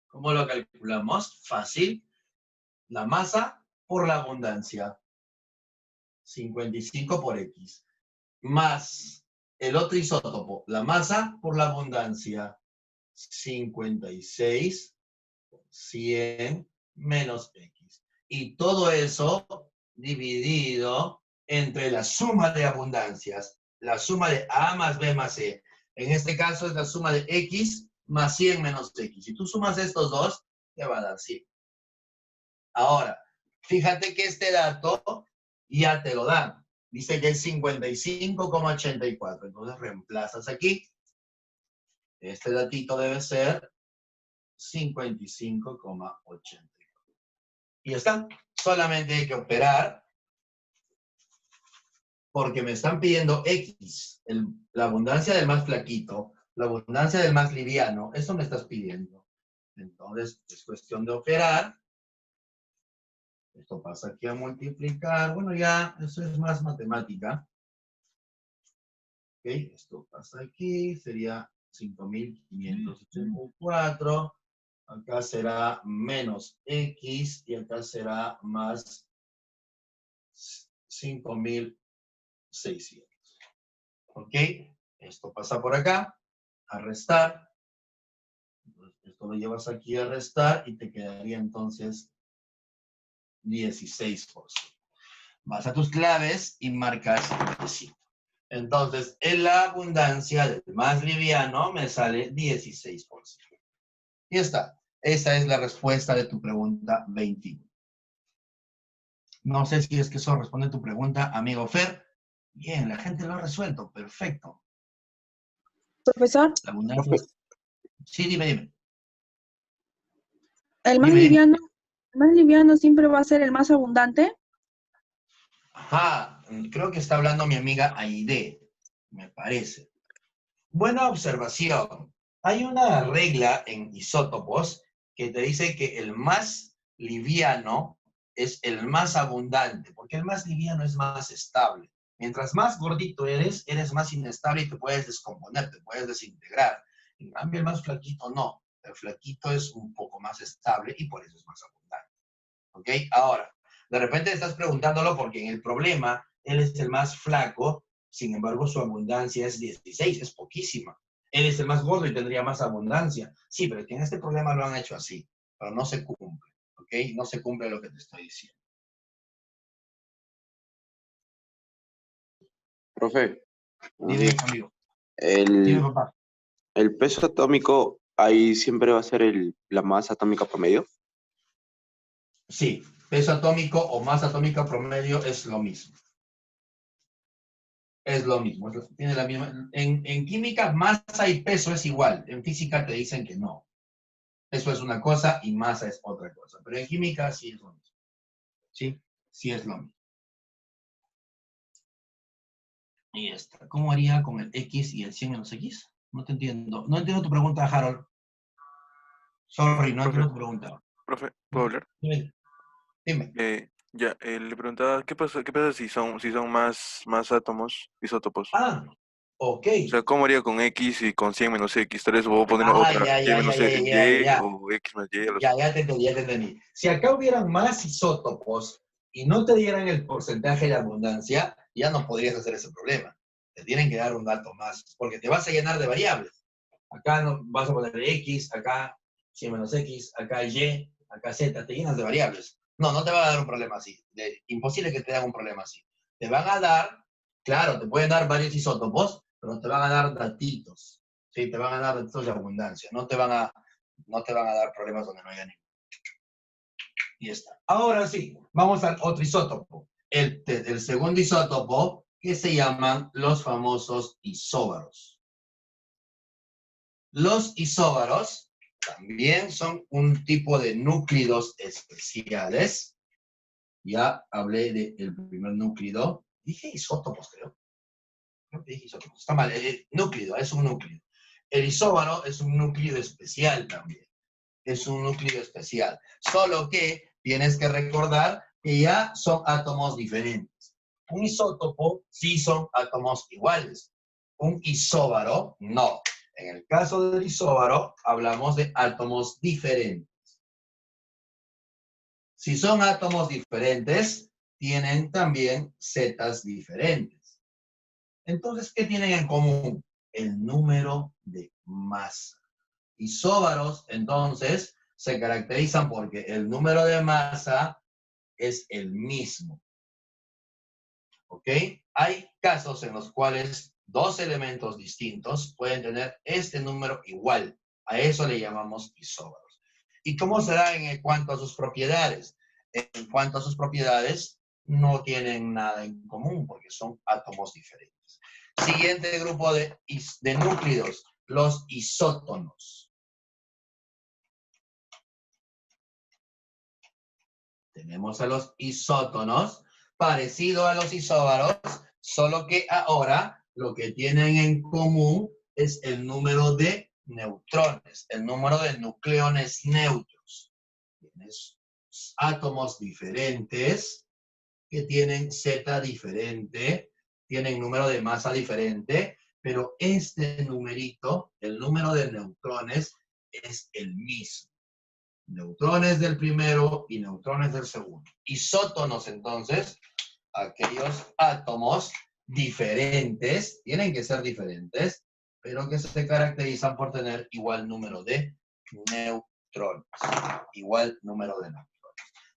¿cómo lo calculamos? Fácil. La masa por la abundancia. 55 por X, más el otro isótopo, la masa por la abundancia, 56 por 100 menos X. Y todo eso dividido entre la suma de abundancias, la suma de A más B más C. En este caso es la suma de X más 100 menos X. Si tú sumas estos dos, te va a dar 100. Ahora, fíjate que este dato ya te lo dan. Dice que es 55,84. Entonces reemplazas aquí. Este datito debe ser 55,84. Y ya está. Solamente hay que operar porque me están pidiendo X, la abundancia del más flaquito, la abundancia del más liviano. Eso me estás pidiendo. Entonces, es cuestión de operar. Esto pasa aquí a multiplicar. Bueno, ya, eso es más matemática. Ok, esto pasa aquí. Sería 5.584. Acá será menos X y acá será más 5.600. Ok, esto pasa por acá. A restar. Esto lo llevas aquí a restar y te quedaría entonces 16%. Vas a tus claves y marcas sí. Entonces, en la abundancia del más liviano me sale 16%. Y está. Esa es la respuesta de tu pregunta 21. No sé si es que eso responde a tu pregunta, amigo Fer. Bien, la gente lo ha resuelto. Perfecto. Profesor, La abundancia es... Sí, dime. ¿el más liviano siempre va a ser el más abundante? Ajá, creo que está hablando mi amiga Aide, me parece. Buena observación. Hay una regla en isótopos que te dice que el más liviano es el más abundante, porque el más liviano es más estable. Mientras más gordito eres, eres más inestable y te puedes descomponer, te puedes desintegrar. En cambio, el más flaquito no. El flaquito es un poco más estable y por eso es más abundante. ¿Ok? Ahora, de repente estás preguntándolo porque en el problema él es el más flaco, sin embargo su abundancia es 16, es poquísima. Él es el más gordo y tendría más abundancia. Sí, pero que en este problema lo han hecho así, pero no se cumple. ¿Ok? No se cumple lo que te estoy diciendo. Profe, Dime, amigo. Dime, el, papá. el peso atómico ahí siempre va a ser la masa atómica promedio. Sí, peso atómico o masa atómica promedio es lo mismo. Es lo mismo, tiene la misma. En química, masa y peso es igual. En física te dicen que no. Eso es una cosa y masa es otra cosa. Pero en química sí es lo mismo. ¿Sí? Sí es lo mismo. Y esta. ¿Cómo haría con el X y el 100 menos X? No te entiendo. No entiendo tu pregunta, Harold. Sorry, no Profe, entiendo tu pregunta. ¿puedo hablar? Dime. Dime. Le preguntaba, ¿qué pasa si son más átomos, isótopos? Ah, ok. O sea, ¿cómo haría con X y con 100 menos X? Tal vez voy a poner Ah, otra, ya, 100 ya, ya, menos ya, ya, ya, Y ya. o X más Y. Ya te entendí, ya te entendí. Si acá hubieran más isótopos y no te dieran el porcentaje de abundancia, ya no podrías hacer ese problema. Te tienen que dar un dato más, porque te vas a llenar de variables. Acá no, vas a poner X, acá 100 menos X, acá Y, acá Z, te llenas de variables. No, no te va a dar un problema así. Imposible que te den un problema así. Te van a dar, claro, te pueden dar varios isótopos, pero te van a dar datitos. Sí, te van a dar datitos de abundancia. No te van a dar problemas donde no haya ninguno. Y está. Ahora sí, vamos al otro isótopo. El segundo isótopo, que se llaman los famosos isóbaros. Los isóbaros también son un tipo de núclidos especiales. Ya hablé del primer núclido. Dije isótopos, creo. Creo que dije isótopos. Está mal. Núclido, es un núclido. El isóbaro es un núclido especial también. Es un núcleo especial. Solo que tienes que recordar que ya son átomos diferentes. Un isótopo sí son átomos iguales. Un isóbaro, no. En el caso del isóbaro, hablamos de átomos diferentes. Si son átomos diferentes, tienen también zetas diferentes. Entonces, ¿qué tienen en común? El número de masa. Isóbaros, entonces, se caracterizan porque el número de masa es el mismo. ¿Ok? Hay casos en los cuales dos elementos distintos pueden tener este número igual. A eso le llamamos isóbaros. ¿Y cómo será en cuanto a sus propiedades? En cuanto a sus propiedades, no tienen nada en común porque son átomos diferentes. Siguiente grupo de núcleos, los isótonos. Tenemos a los isótonos, parecido a los isóbaros, solo que ahora lo que tienen en común es el número de neutrones, el número de nucleones neutros. Tienes átomos diferentes que tienen Z diferente, tienen número de masa diferente, pero este numerito, el número de neutrones, es el mismo. Neutrones del primero y neutrones del segundo. Isótonos, entonces, aquellos átomos diferentes, tienen que ser diferentes, pero que se caracterizan por tener igual número de neutrones. Igual número de neutrones.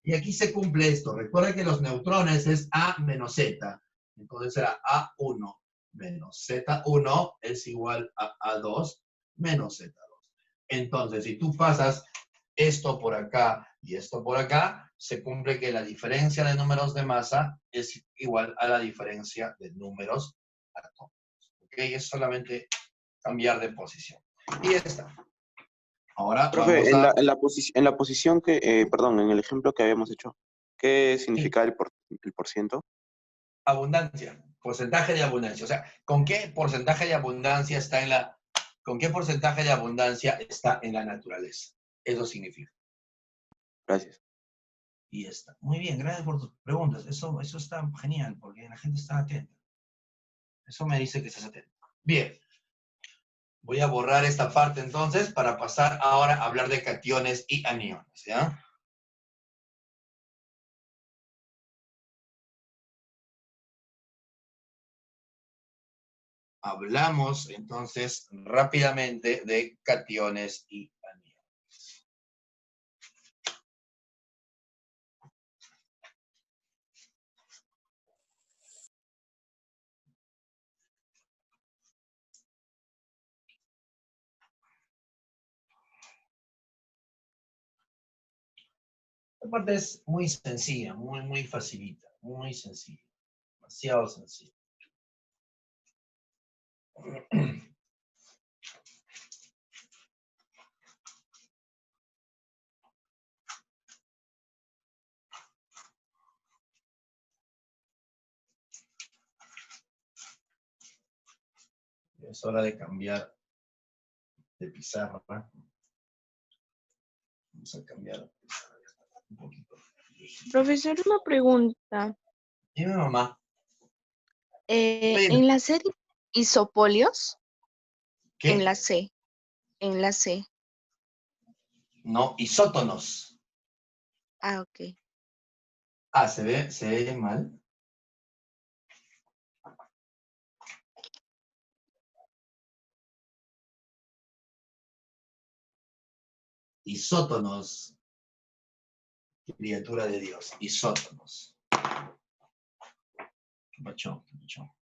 Y aquí se cumple esto. Recuerda que los neutrones es A menos Z. Entonces será A1 menos Z1 es igual a A2 menos Z2. Entonces, si tú pasas esto por acá y esto por acá, se cumple que la diferencia de números de masa es igual a la diferencia de números atómicos. ¿Ok? Es solamente cambiar de posición. Y ya está. Ahora Profe, vamos a... en la posición que, perdón, en el ejemplo que habíamos hecho, ¿qué Sí, significa el por ciento? abundancia, porcentaje de abundancia. O sea, ¿con qué porcentaje de abundancia está en la... ¿Con qué porcentaje de abundancia está en la naturaleza? Eso significa. Gracias. Y está. Muy bien, gracias por tus preguntas. Eso está genial, porque la gente está atenta. Eso me dice que estás atento. Bien. Voy a borrar esta parte entonces para pasar ahora a hablar de cationes y aniones, ¿ya? Hablamos entonces rápidamente de cationes y aniones. Esta parte es muy sencilla, muy facilita, muy sencilla, demasiado sencilla. Es hora de cambiar de pizarra. Vamos a cambiar un poquito. Profesor, una pregunta. Dime, mamá. Dime. En la serie isopolios, en la ¿Qué? C, en la C. No, isótonos. Ah, ok. Ah, se ve mal. Isótonos. Criatura de Dios. Isótonos. ¿Qué pacho? ¿Qué pacho?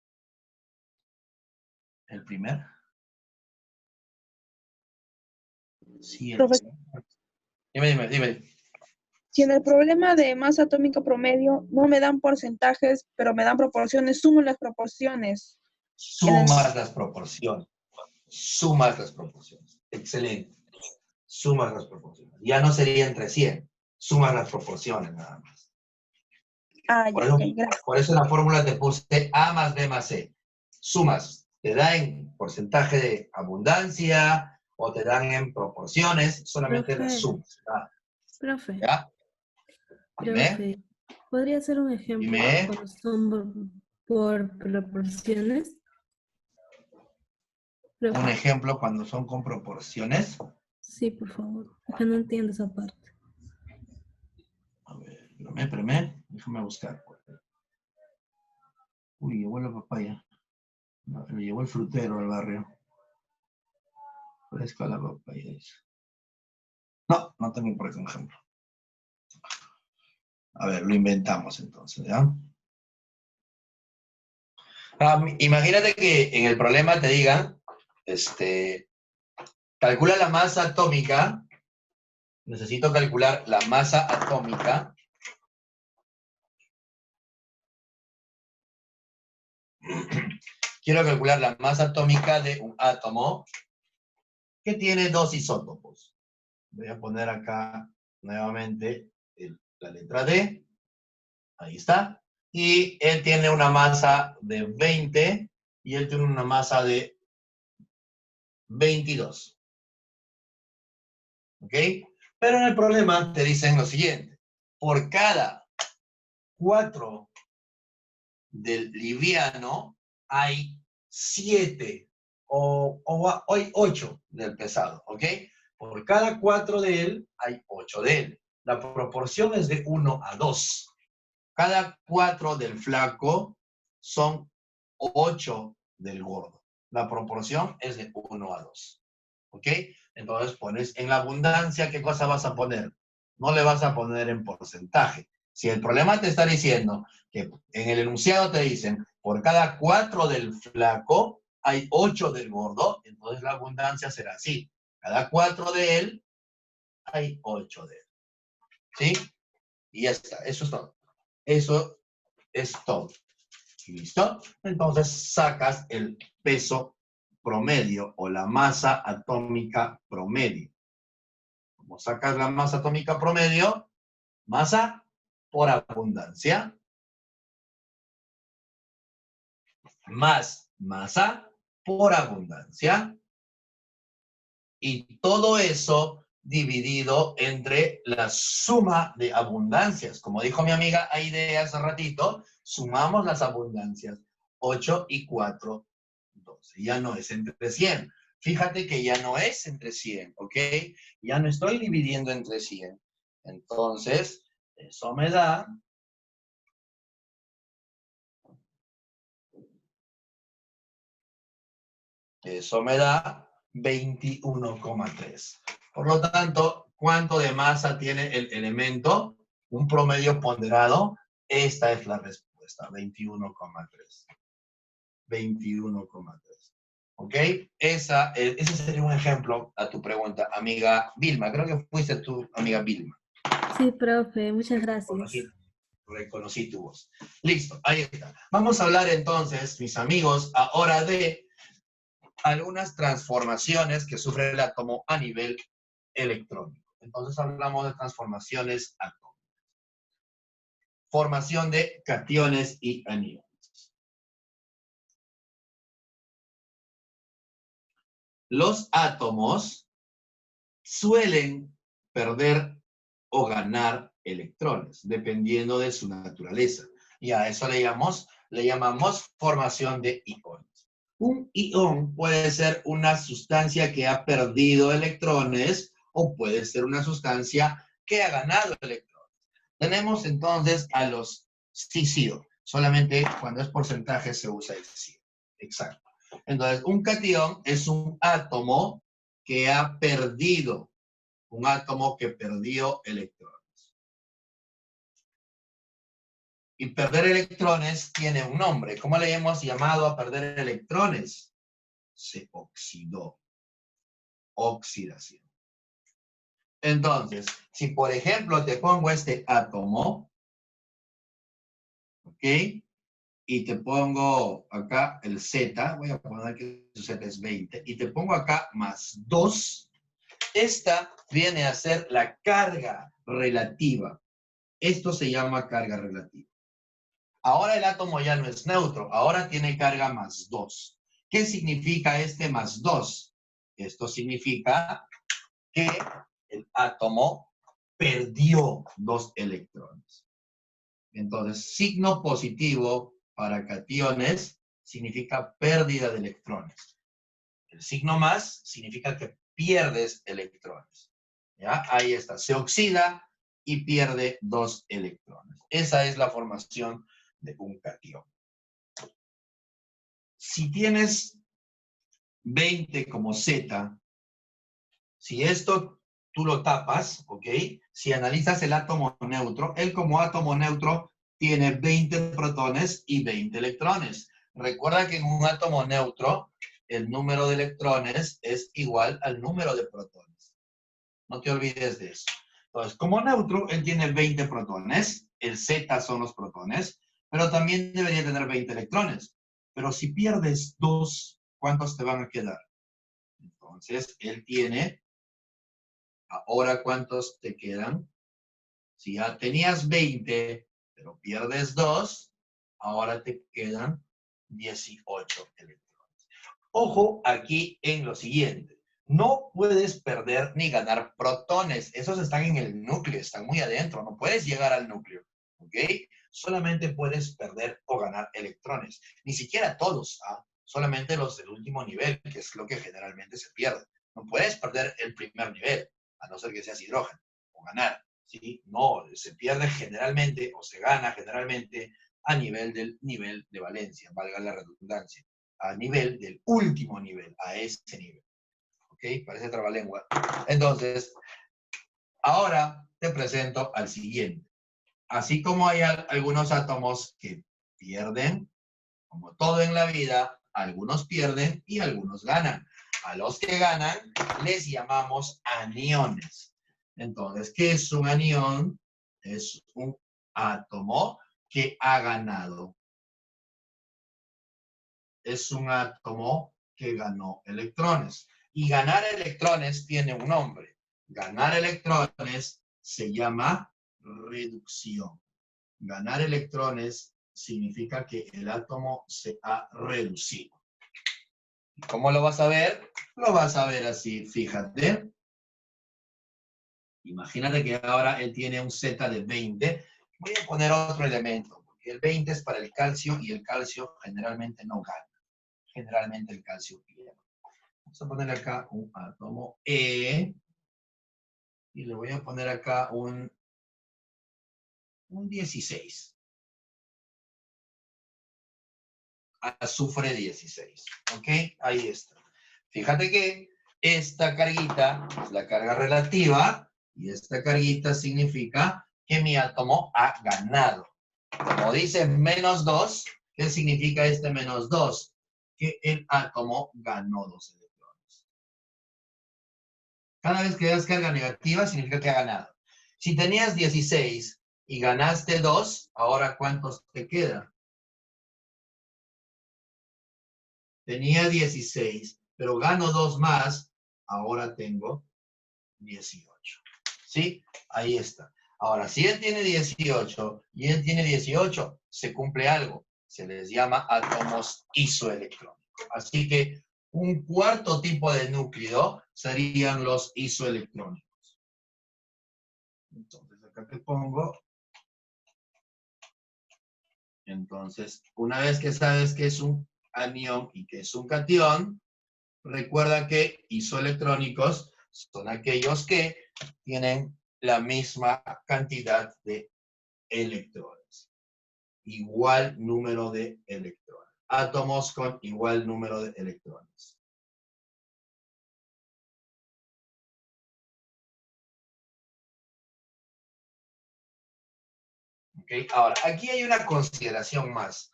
¿El primer? Sí, el Profesor, primer. Dime. si en el problema de masa atómica promedio no me dan porcentajes, pero me dan proporciones, sumo las proporciones. Sumas las proporciones. Sumas las proporciones. Excelente. Sumas las proporciones. Ya no sería entre 100. Sumas las proporciones nada más. Ah, Por ya, eso, ok, gracias. por eso en la fórmula te puse A más B más C. Sumas. Te da en porcentaje de abundancia o te dan en proporciones. Solamente las Profe, sumas. profe, ¿Ya? Dime. profe, ¿podría ser un ejemplo Dime. cuando son por proporciones? Un Profe, ejemplo cuando son con proporciones. sí, por favor, es que no entiendo esa parte. A ver, espérame. Déjame buscar. Uy, llegó la papaya. No, le llegó el frutero al barrio. Fresca la papaya. Dice. No, no tengo por ejemplo. A ver, lo inventamos entonces, ¿ya? Imagínate que en el problema te digan, calcula la masa atómica. Necesito calcular la masa atómica. Quiero calcular la masa atómica de un átomo que tiene dos isótopos. Voy a poner acá nuevamente la letra D. Ahí está. Y él tiene una masa de 20 y él tiene una masa de 22. ¿Ok? Pero en el problema te dicen lo siguiente. Por cada 4 del liviano hay 7 o hay 8 del pesado. ¿Ok? Por cada 4 de él hay 8 de él. La proporción es de 1 a 2. Cada 4 del flaco son 8 del gordo. La proporción es de 1 a 2. ¿Ok? Entonces pones en la abundancia, ¿qué cosa vas a poner? No le vas a poner en porcentaje. Si el problema te está diciendo que en el enunciado te dicen, por cada 4 del flaco hay 8 del gordo, entonces la abundancia será así. Cada 4 de él hay 8 de él. ¿Sí? Y ya está. Eso es todo. Eso es todo. ¿Listo? Entonces sacas el peso promedio o la masa atómica promedio. Como sacas la masa atómica promedio, masa por abundancia, más masa por abundancia, y todo eso dividido entre la suma de abundancias. Como dijo mi amiga Aide hace ratito, sumamos las abundancias. 8 y 4, 12. Ya no es entre 100. Fíjate que ya no es entre 100, ¿ok? Ya no estoy dividiendo entre 100. Entonces, eso me da... Eso me da 21,3. Por lo tanto, ¿cuánto de masa tiene el elemento? Un promedio ponderado. Esta es la respuesta, 21,3. 21,3. ¿Ok? Ese sería un ejemplo a tu pregunta, amiga Vilma. Creo que fuiste tú, amiga Vilma. Sí, profe, muchas gracias. Reconocí tu voz. Listo, ahí está. Vamos a hablar entonces, mis amigos, ahora de algunas transformaciones que sufre el átomo a nivel electrónico. Entonces hablamos de transformaciones atómicas. Formación de cationes y aniones. Los átomos suelen perder o ganar electrones, dependiendo de su naturaleza. Y a eso le llamamos formación de iones. Un ion puede ser una sustancia que ha perdido electrones o puede ser una sustancia que ha ganado electrones. Tenemos entonces a los cisio. Solamente cuando es porcentaje se usa el cisio. Exacto. Entonces, un catión es un átomo que ha perdido, un átomo que perdió electrones. Y perder electrones tiene un nombre. ¿Cómo le hemos llamado a perder electrones? Se oxidó. Oxidación. Entonces, si por ejemplo te pongo este átomo, ¿ok? Y te pongo acá el Z, voy a poner que su Z es 20, y te pongo acá más 2, esta viene a ser la carga relativa. Esto se llama carga relativa. Ahora el átomo ya no es neutro, ahora tiene carga más 2. ¿Qué significa este más 2? Esto significa que el átomo perdió 2 electrones. Entonces, signo positivo para cationes significa pérdida de electrones. El signo más significa que pierdes electrones. ¿Ya? Ahí está, se oxida y pierde 2 electrones. Esa es la formación de un catión. si tienes 20 como Z, si esto tú lo tapas, ¿ok? Si analizas el átomo neutro, él como átomo neutro tiene 20 protones y 20 electrones. Recuerda que en un átomo neutro, el número de electrones es igual al número de protones. No te olvides de eso. Entonces, como neutro, él tiene 20 protones, el Z son los protones, pero también debería tener 20 electrones. Pero si pierdes 2, ¿cuántos te van a quedar? Entonces, él tiene, ahora ¿cuántos te quedan? Si ya tenías 20, pero pierdes 2, ahora te quedan 18 electrones. Ojo aquí en lo siguiente. No puedes perder ni ganar protones. Esos están en el núcleo, están muy adentro. No puedes llegar al núcleo, ¿ok? Solamente puedes perder o ganar electrones. Ni siquiera todos, ¿ah? Solamente los del último nivel, que es lo que generalmente se pierde. No puedes perder el primer nivel, a no ser que seas hidrógeno, o ganar, ¿sí? No, se pierde generalmente, o se gana generalmente, a nivel del nivel de valencia, valga la redundancia. A nivel del último nivel, a ese nivel. ¿Ok? Parece trabalengua. Entonces, ahora te presento al siguiente. Así como hay algunos átomos que pierden, como todo en la vida, algunos pierden y algunos ganan. A los que ganan les llamamos aniones. Entonces, ¿qué es un anión? Es un átomo que ha ganado. Es un átomo que ganó electrones. Y ganar electrones tiene un nombre. Ganar electrones se llama reducción. Ganar electrones significa que el átomo se ha reducido. ¿Y cómo lo vas a ver? Lo vas a ver así, fíjate. Imagínate que ahora él tiene un Z de 20. Voy a poner otro elemento, porque el 20 es para el calcio y el calcio generalmente no gana. Generalmente el calcio pierde. Vamos a poner acá un átomo E y le voy a poner acá un 16. Azufre 16. ¿Ok? Ahí está. Fíjate que esta carguita es la carga relativa y esta carguita significa que mi átomo ha ganado. Como dice menos 2, ¿qué significa este menos 2? Que el átomo ganó 2 electrones. Cada vez que das carga negativa significa que ha ganado. Si tenías 16 y ganaste 2, ahora ¿cuántos te quedan? Tenía 16, pero gano 2 más, ahora tengo 18. ¿Sí? Ahí está. Ahora, si él tiene 18 y él tiene 18, se cumple algo. Se les llama átomos isoelectrónicos. Así que un cuarto tipo de núcleo serían los isoelectrónicos. Entonces, acá te pongo. Entonces, una vez que sabes que es un anión y que es un catión, recuerda que isoelectrónicos son aquellos que tienen la misma cantidad de electrones. Igual número de electrones. Átomos con igual número de electrones. ¿Okay? Ahora, aquí hay una consideración más.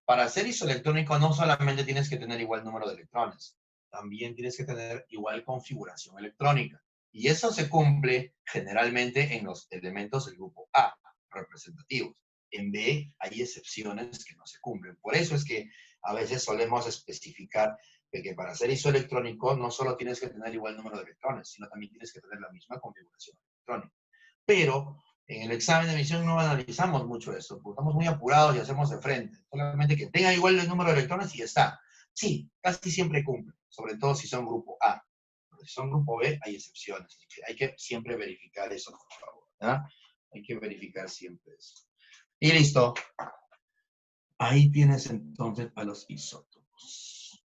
Para ser isoelectrónico no solamente tienes que tener igual número de electrones, también tienes que tener igual configuración electrónica. Y eso se cumple generalmente en los elementos del grupo A, representativos. En B hay excepciones que no se cumplen. Por eso es que a veces solemos especificar que para ser isoelectrónico no solo tienes que tener igual número de electrones, sino también tienes que tener la misma configuración electrónica. Pero en el examen de admisión no analizamos mucho eso, porque estamos muy apurados y hacemos de frente. Solamente que tenga igual el número de electrones y ya está. Sí, casi siempre cumple, sobre todo si son grupo A. Pero si son grupo B, hay excepciones. Así que hay que siempre verificar eso, por favor. ¿Ya? Hay que verificar siempre eso. Y listo. Ahí tienes entonces a los isótopos.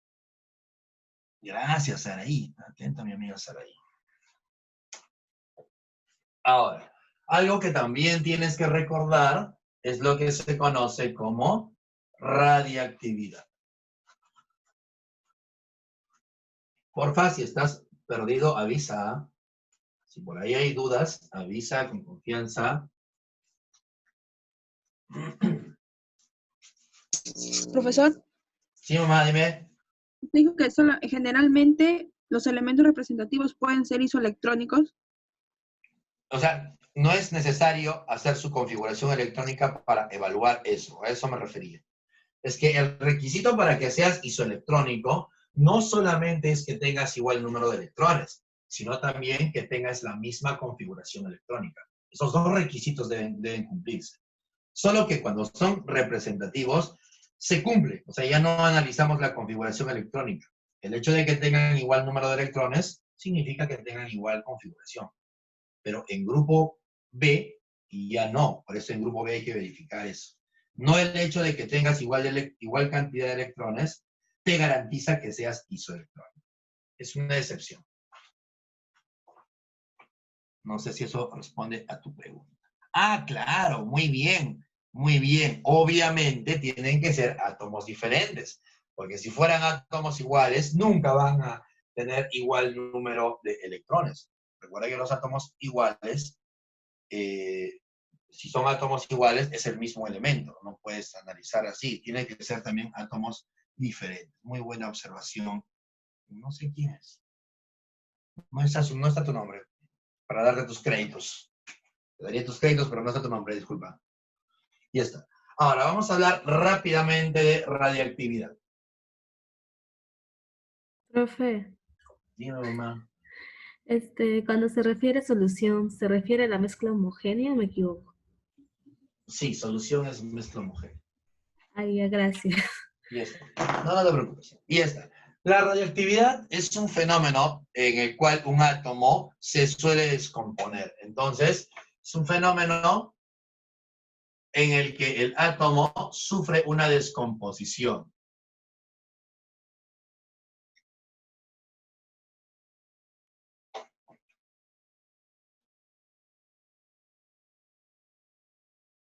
Gracias, Saraí. Atenta, mi amiga Saraí. Ahora, algo que también tienes que recordar es lo que se conoce como radiactividad. Porfa, si estás perdido, avisa. Si por ahí hay dudas, avisa con confianza. Profesor, Sí, mamá, dime. dijo que generalmente los elementos representativos pueden ser isoelectrónicos. O sea, no es necesario hacer su configuración electrónica para evaluar eso. A eso me refería. Es que el requisito para que seas isoelectrónico no solamente es que tengas igual número de electrones, sino también que tengas la misma configuración electrónica. Esos dos requisitos deben cumplirse. Solo que cuando son representativos, se cumple. O sea, ya no analizamos la configuración electrónica. El hecho de que tengan igual número de electrones significa que tengan igual configuración. Pero en grupo B, y ya no. Por eso en grupo B hay que verificar eso. No el hecho de que tengas igual cantidad de electrones te garantiza que seas isoelectrónico. Es una excepción. No sé si eso responde a tu pregunta. Ah, claro, muy bien, muy bien. Obviamente tienen que ser átomos diferentes, porque si fueran átomos iguales, nunca van a tener igual número de electrones. Recuerda que los átomos iguales, si son átomos iguales, es el mismo elemento. No puedes analizar así. Tienen que ser también átomos diferentes. Muy buena observación. No sé quién es. No está tu nombre, para darte tus créditos. Te daría tus créditos, pero no está tu nombre, disculpa. Ya está. Ahora, vamos a hablar rápidamente de radiactividad. Profe, Dime, mamá. cuando se refiere a solución, ¿se refiere a la mezcla homogénea o me equivoco? Sí, solución es mezcla homogénea. Ay, ya, gracias. Y ya está. No, no te preocupes. Y ya está. La radioactividad es un fenómeno en el cual un átomo se suele descomponer. Entonces, es un fenómeno en el que el átomo sufre una descomposición.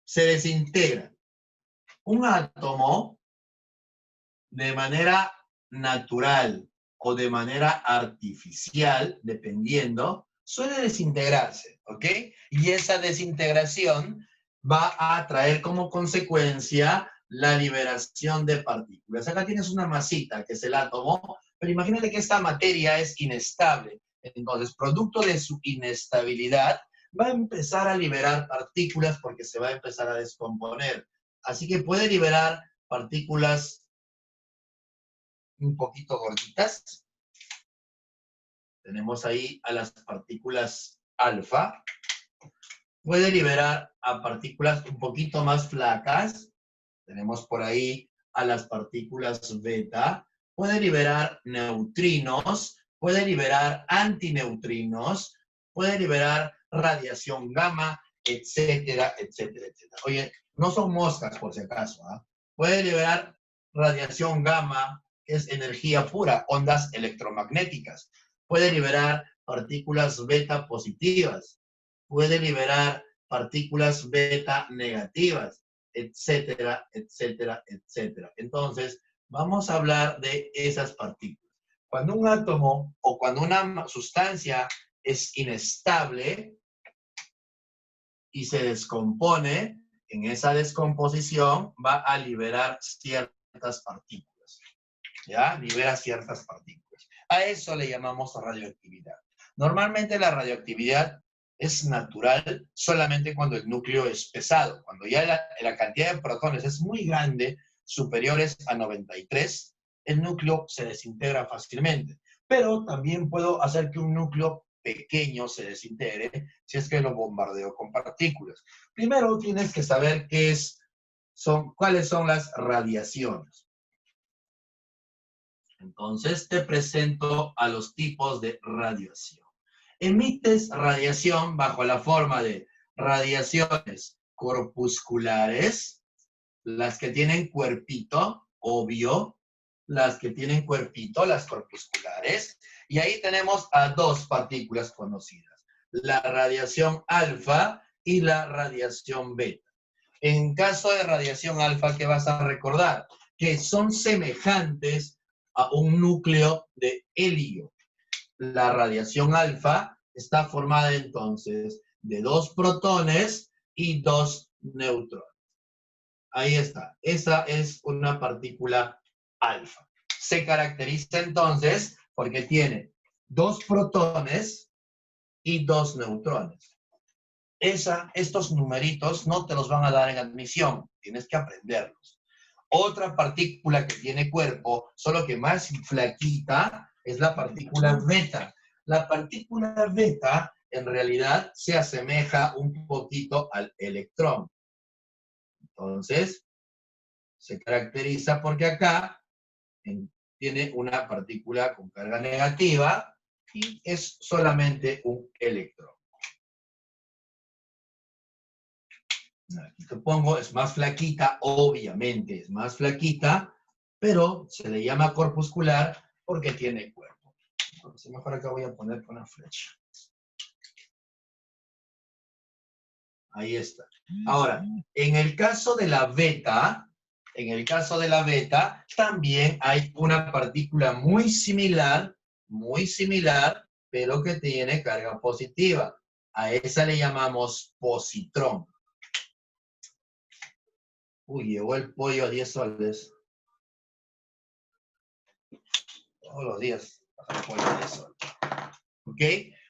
Se desintegra. Un átomo, de manera natural o de manera artificial, dependiendo, suele desintegrarse, ¿ok? Y esa desintegración va a traer como consecuencia la liberación de partículas. Acá tienes una masita, que es el átomo, pero imagínate que esta materia es inestable. Entonces, producto de su inestabilidad, va a empezar a liberar partículas porque se va a empezar a descomponer. Así que puede liberar partículas un poquito gorditas. Tenemos ahí a las partículas alfa. Puede liberar a partículas un poquito más flacas. Tenemos por ahí a las partículas beta. Puede liberar neutrinos. Puede liberar antineutrinos. Puede liberar radiación gamma, etcétera, etcétera, etcétera. Oye, no son moscas por si acaso, ¿ah? Puede liberar radiación gamma, que es energía pura, ondas electromagnéticas. Puede liberar partículas beta positivas. Puede liberar partículas beta negativas, etcétera, etcétera, etcétera. Entonces, vamos a hablar de esas partículas. Cuando un átomo o cuando una sustancia es inestable y se descompone, en esa descomposición va a liberar ciertas partículas. ¿Ya? Libera ciertas partículas. A eso le llamamos radioactividad. Normalmente la radioactividad es natural solamente cuando el núcleo es pesado. Cuando ya la cantidad de protones es muy grande, superiores a 93, el núcleo se desintegra fácilmente. Pero también puedo hacer que un núcleo pequeño se desintegre si es que lo bombardeo con partículas. Primero tienes que saber cuáles son las radiaciones. Entonces te presento a los tipos de radiación. Emites radiación bajo la forma de radiaciones corpusculares, las que tienen cuerpito, obvio, las que tienen cuerpito, las corpusculares, y ahí tenemos a dos partículas conocidas, la radiación alfa y la radiación beta. En caso de radiación alfa, ¿qué vas a recordar? Que son semejantes a un núcleo de helio. la radiación alfa está formada entonces de 2 protones y 2 neutrones. Ahí está. Esa es una partícula alfa. Se caracteriza entonces porque tiene 2 protones y 2 neutrones. Estos numeritos no te los van a dar en admisión, tienes que aprenderlos. Otra partícula que tiene cuerpo, solo que más flaquita, es la partícula beta. La partícula beta en realidad se asemeja un poquito al electrón. Entonces, se caracteriza porque acá tiene una partícula con carga negativa y es solamente un electrón. Aquí te pongo, es más flaquita, obviamente es más flaquita, pero se le llama corpuscular porque tiene cuerpo. Entonces mejor acá voy a poner con la flecha. Ahí está. Ahora, en el caso de la beta, también hay una partícula muy similar, pero que tiene carga positiva. A esa le llamamos positrón. Uy, llegó el pollo a 10 soles. Todos los días baja el pollo a 10 soles. ¿Ok?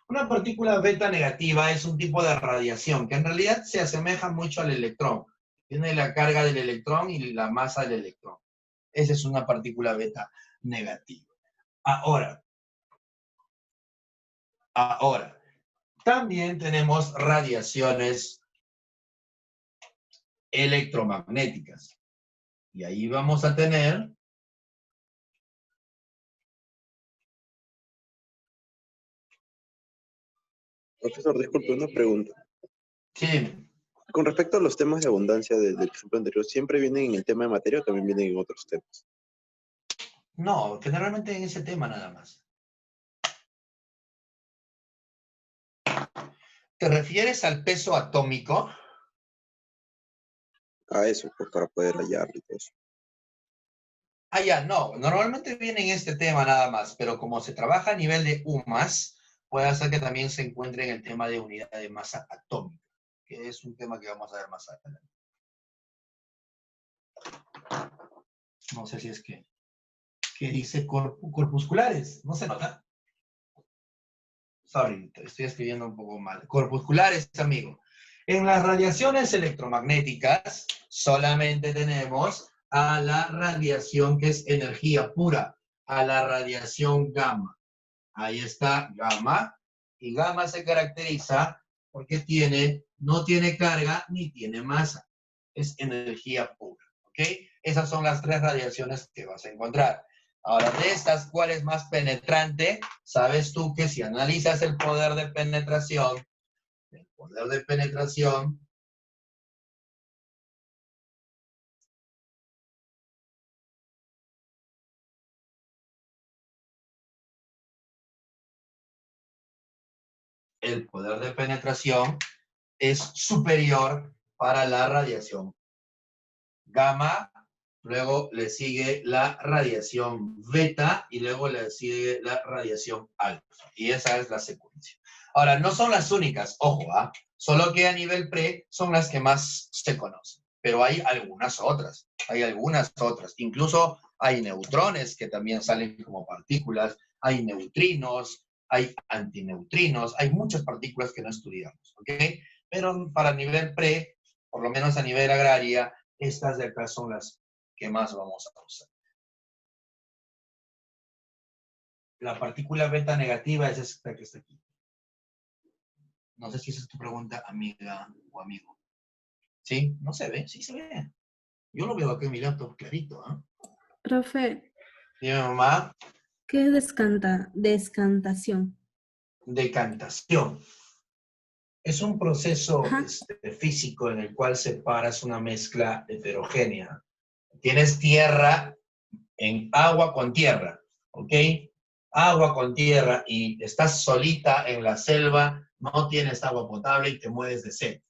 Una partícula beta negativa es un tipo de radiación que en realidad se asemeja mucho al electrón. Tiene la carga del electrón y la masa del electrón. Esa es una partícula beta negativa. Ahora, también tenemos radiaciones electromagnéticas. Y ahí vamos a tener Profesor, disculpe, una pregunta. sí, Con respecto a los temas de abundancia del ejemplo anterior, ¿siempre vienen en el tema de materia o también vienen en otros temas? no, generalmente en ese tema nada más. ¿Te refieres al peso atómico? A eso, pues para poder hallarlo y todo eso. Ya, no. Normalmente viene en este tema nada más, pero como se trabaja a nivel de UMAS, puede ser que también se encuentre en el tema de unidad de masa atómica, que es un tema que vamos a ver más adelante. No sé si es que dice corpusculares, no se nota. Sorry, estoy escribiendo un poco mal. Corpusculares, amigo. En las radiaciones electromagnéticas solamente tenemos a la radiación que es energía pura, a la radiación gamma. Ahí está gamma, y gamma se caracteriza porque no tiene carga ni tiene masa. Es energía pura, ¿ok? Esas son las 3 radiaciones que vas a encontrar. Ahora, de estas, ¿cuál es más penetrante? Sabes tú que si analizas el poder de penetración, es superior para la radiación gamma, luego le sigue la radiación beta y luego le sigue la radiación alfa. Y esa es la secuencia. Ahora, no son las únicas, ojo, solo que a nivel pre son las que más se conocen. Pero hay algunas otras, Incluso hay neutrones que también salen como partículas, hay neutrinos, hay antineutrinos, hay muchas partículas que no estudiamos, ¿ok? Pero para nivel pre, por lo menos a nivel agraria, estas de acá son las que más vamos a usar. La partícula beta negativa es esta que está aquí. No sé si esa es tu pregunta, amiga o amigo. ¿Sí? ¿No se ve? Sí se ve. Yo lo veo aquí en mi laptop clarito, ¿ah? Profe, Dime, mamá. ¿qué es descantación? Decantación. Es un proceso Ajá. físico en el cual separas una mezcla heterogénea. Tienes tierra en agua con tierra, ¿ok? Agua con tierra y estás solita en la selva, no tienes agua potable y te mueres de sed.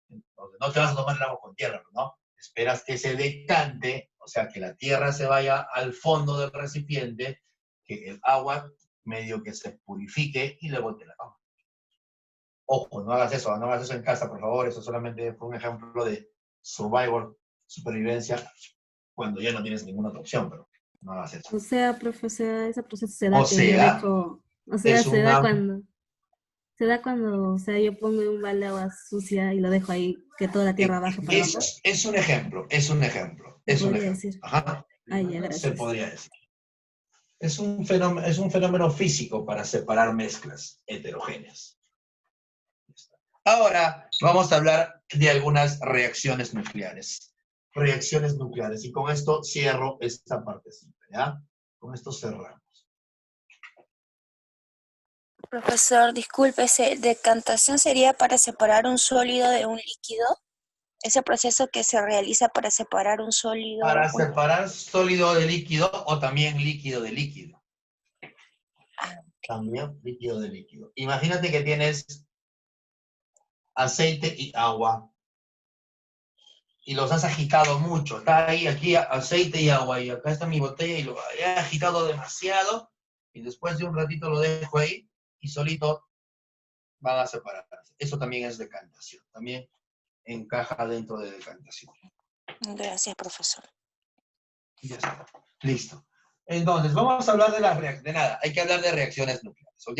Entonces, no te vas a tomar el agua con tierra, ¿no? Esperas que se decante, o sea, que la tierra se vaya al fondo del recipiente, que el agua medio que se purifique y luego te la tomas. Ojo, no hagas eso en casa, por favor. Eso solamente fue un ejemplo de supervivencia, cuando ya no tienes ninguna otra opción, pero no hagas eso. O sea, profesor, ese proceso se O da que yo sea, dejo, o sea, es una... o sea, yo pongo en un balde de agua sucia y lo dejo ahí, que toda la tierra baje para abajo. Es un ejemplo, Se podría decir. Ajá. Ah, ya, Se gracias. podría decir. Es un fenómeno físico para separar mezclas heterogéneas. Ahora vamos a hablar de algunas reacciones nucleares. Reacciones nucleares. Y con esto cierro esta partecita, ¿ya? Con esto cerramos. Profesor, disculpe, ¿decantación sería para separar un sólido de un líquido? Ese proceso que se realiza para separar un sólido. Para separar sólido de líquido o también líquido de líquido. También líquido de líquido. Imagínate que tienes aceite y agua. Y los has agitado mucho. Está ahí, aquí, aceite y agua. Y acá está mi botella y lo he agitado demasiado. Y después de un ratito lo dejo ahí y solito van a separarse. Eso también es decantación. También encaja dentro de decantación. Gracias, profesor. Ya está. Listo. Entonces, vamos a hablar de las reacciones. De nada, hay que hablar de reacciones nucleares, ¿ok?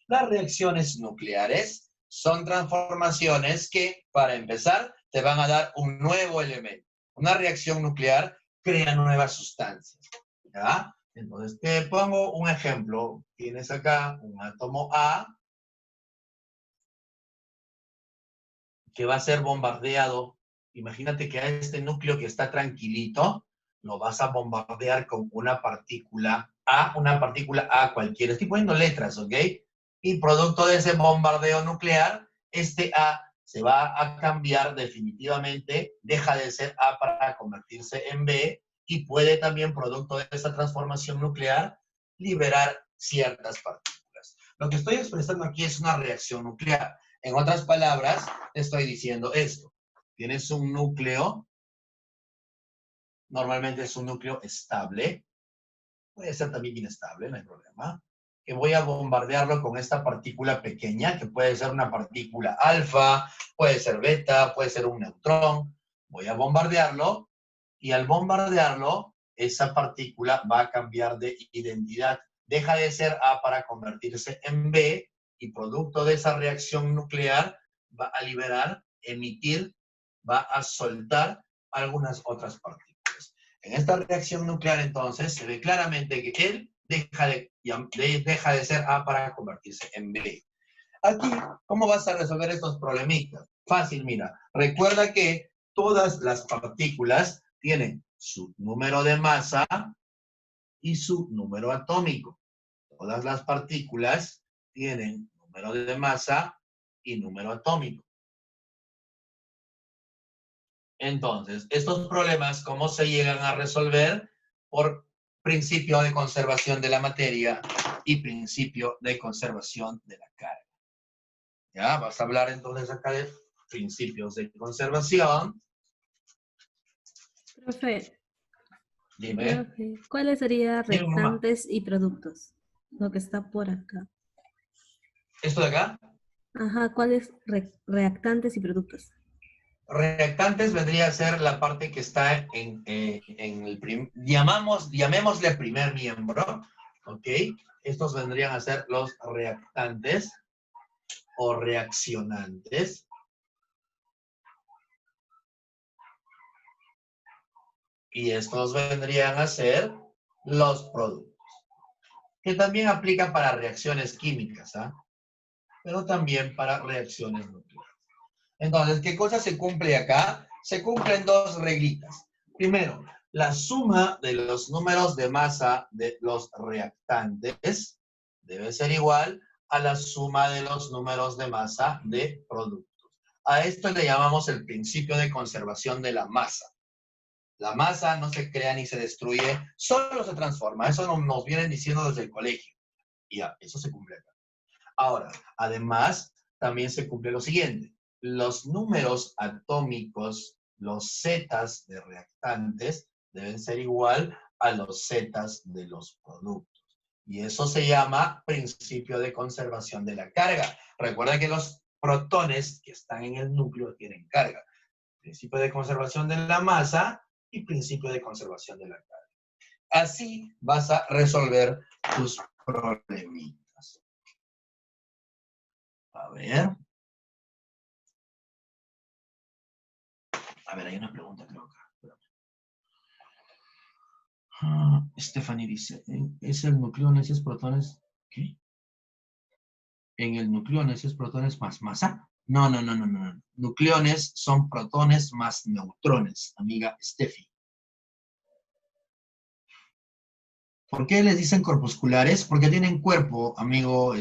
Las reacciones nucleares son transformaciones que, para empezar, te van a dar un nuevo elemento. Una reacción nuclear crea nuevas sustancias, ¿ya? Entonces, te pongo un ejemplo. Tienes acá un átomo A que va a ser bombardeado. Imagínate que a este núcleo que está tranquilito, lo vas a bombardear con una partícula A cualquiera. Estoy poniendo letras, ¿ok? Y producto de ese bombardeo nuclear, este A se va a cambiar definitivamente, deja de ser A para convertirse en B, y puede también, producto de esa transformación nuclear, liberar ciertas partículas. Lo que estoy expresando aquí es una reacción nuclear. En otras palabras, te estoy diciendo esto. Tienes un núcleo, normalmente es un núcleo estable, puede ser también inestable, no hay problema, que voy a bombardearlo con esta partícula pequeña, que puede ser una partícula alfa, puede ser beta, puede ser un neutrón. Voy a bombardearlo, y al bombardearlo, esa partícula va a cambiar de identidad. Deja de ser A para convertirse en B, y producto de esa reacción nuclear va a liberar, emitir, va a soltar algunas otras partículas. En esta reacción nuclear, entonces, se ve claramente que él deja de ser A para convertirse en B. Aquí, ¿cómo vas a resolver estos problemitas? Fácil, mira. Recuerda que todas las partículas tienen su número de masa y su número atómico. Todas las partículas tienen número de masa y número atómico. Entonces, estos problemas, ¿cómo se llegan a resolver? Por principio de conservación de la materia y principio de conservación de la carga. Ya, vas a hablar entonces acá de principios de conservación. Profe, Dime. ¿cuáles serían Dime, mamá. reactantes y productos? Lo que está por acá. ¿Esto de acá? Ajá, ¿cuáles reactantes y productos? Reactantes vendría a ser la parte que está en el llamémosle primer miembro, ¿ok? Estos vendrían a ser los reactantes o reaccionantes. Y estos vendrían a ser los productos. Que también aplica para reacciones químicas, ¿ah? Pero también para reacciones nucleares. Entonces, ¿qué cosa se cumple acá? Se cumplen dos reglitas. Primero, la suma de los números de masa de los reactantes debe ser igual a la suma de los números de masa de productos. A esto le llamamos el principio de conservación de la masa. La masa no se crea ni se destruye, solo se transforma. Eso nos vienen diciendo desde el colegio. Y ya, eso se cumple acá. Ahora, además, también se cumple lo siguiente. Los números atómicos, los zetas de reactantes, deben ser igual a los zetas de los productos. Y eso se llama principio de conservación de la carga. Recuerda que los protones que están en el núcleo tienen carga. Principio de conservación de la masa y principio de conservación de la carga. Así vas a resolver tus problemitas. A ver. A ver, hay una pregunta creo acá. Stephanie dice, ¿es el nucleones, es protones? ¿Qué? En el nucleones es protones más masa. No. Nucleones son protones más neutrones, amiga Steffi. ¿Por qué les dicen corpusculares? Porque tienen cuerpo, amigo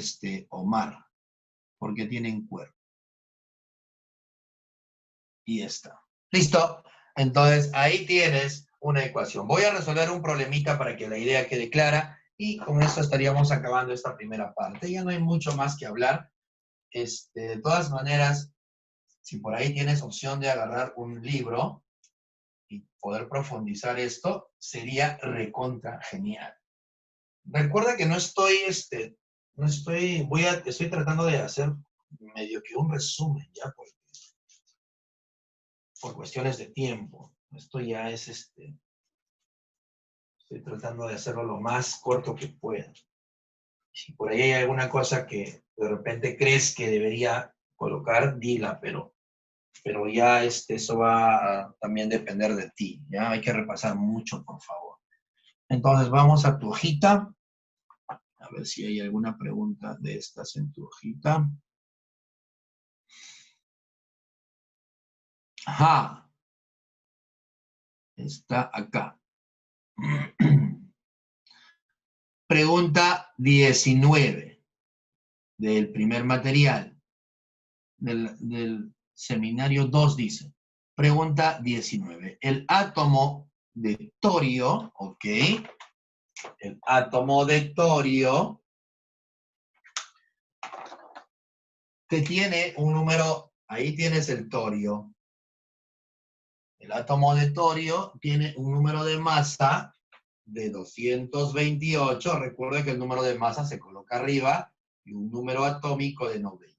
Omar. Porque tienen cuerpo. Y está. ¿Listo? Entonces, ahí tienes una ecuación. Voy a resolver un problemita para que la idea quede clara y con eso estaríamos acabando esta primera parte. Ya no hay mucho más que hablar. De todas maneras, si por ahí tienes opción de agarrar un libro y poder profundizar esto, sería recontra genial. Recuerda que estoy tratando de hacer medio que un resumen, ya, por cuestiones de tiempo. Esto ya es, estoy tratando de hacerlo lo más corto que pueda. Si por ahí hay alguna cosa que de repente crees que debería colocar, dila, pero ya eso va a también depender de ti, ¿ya? Hay que repasar mucho, por favor. Entonces, vamos a tu hojita. A ver si hay alguna pregunta de estas en tu hojita. Ajá. Está acá. Pregunta 19 del primer material. Del seminario 2 dice. Pregunta 19. El átomo de torio, ¿ok? El átomo de torio que tiene un número, ahí tienes el torio. El átomo de torio tiene un número de masa de 228. Recuerda que el número de masa se coloca arriba y un número atómico de 90.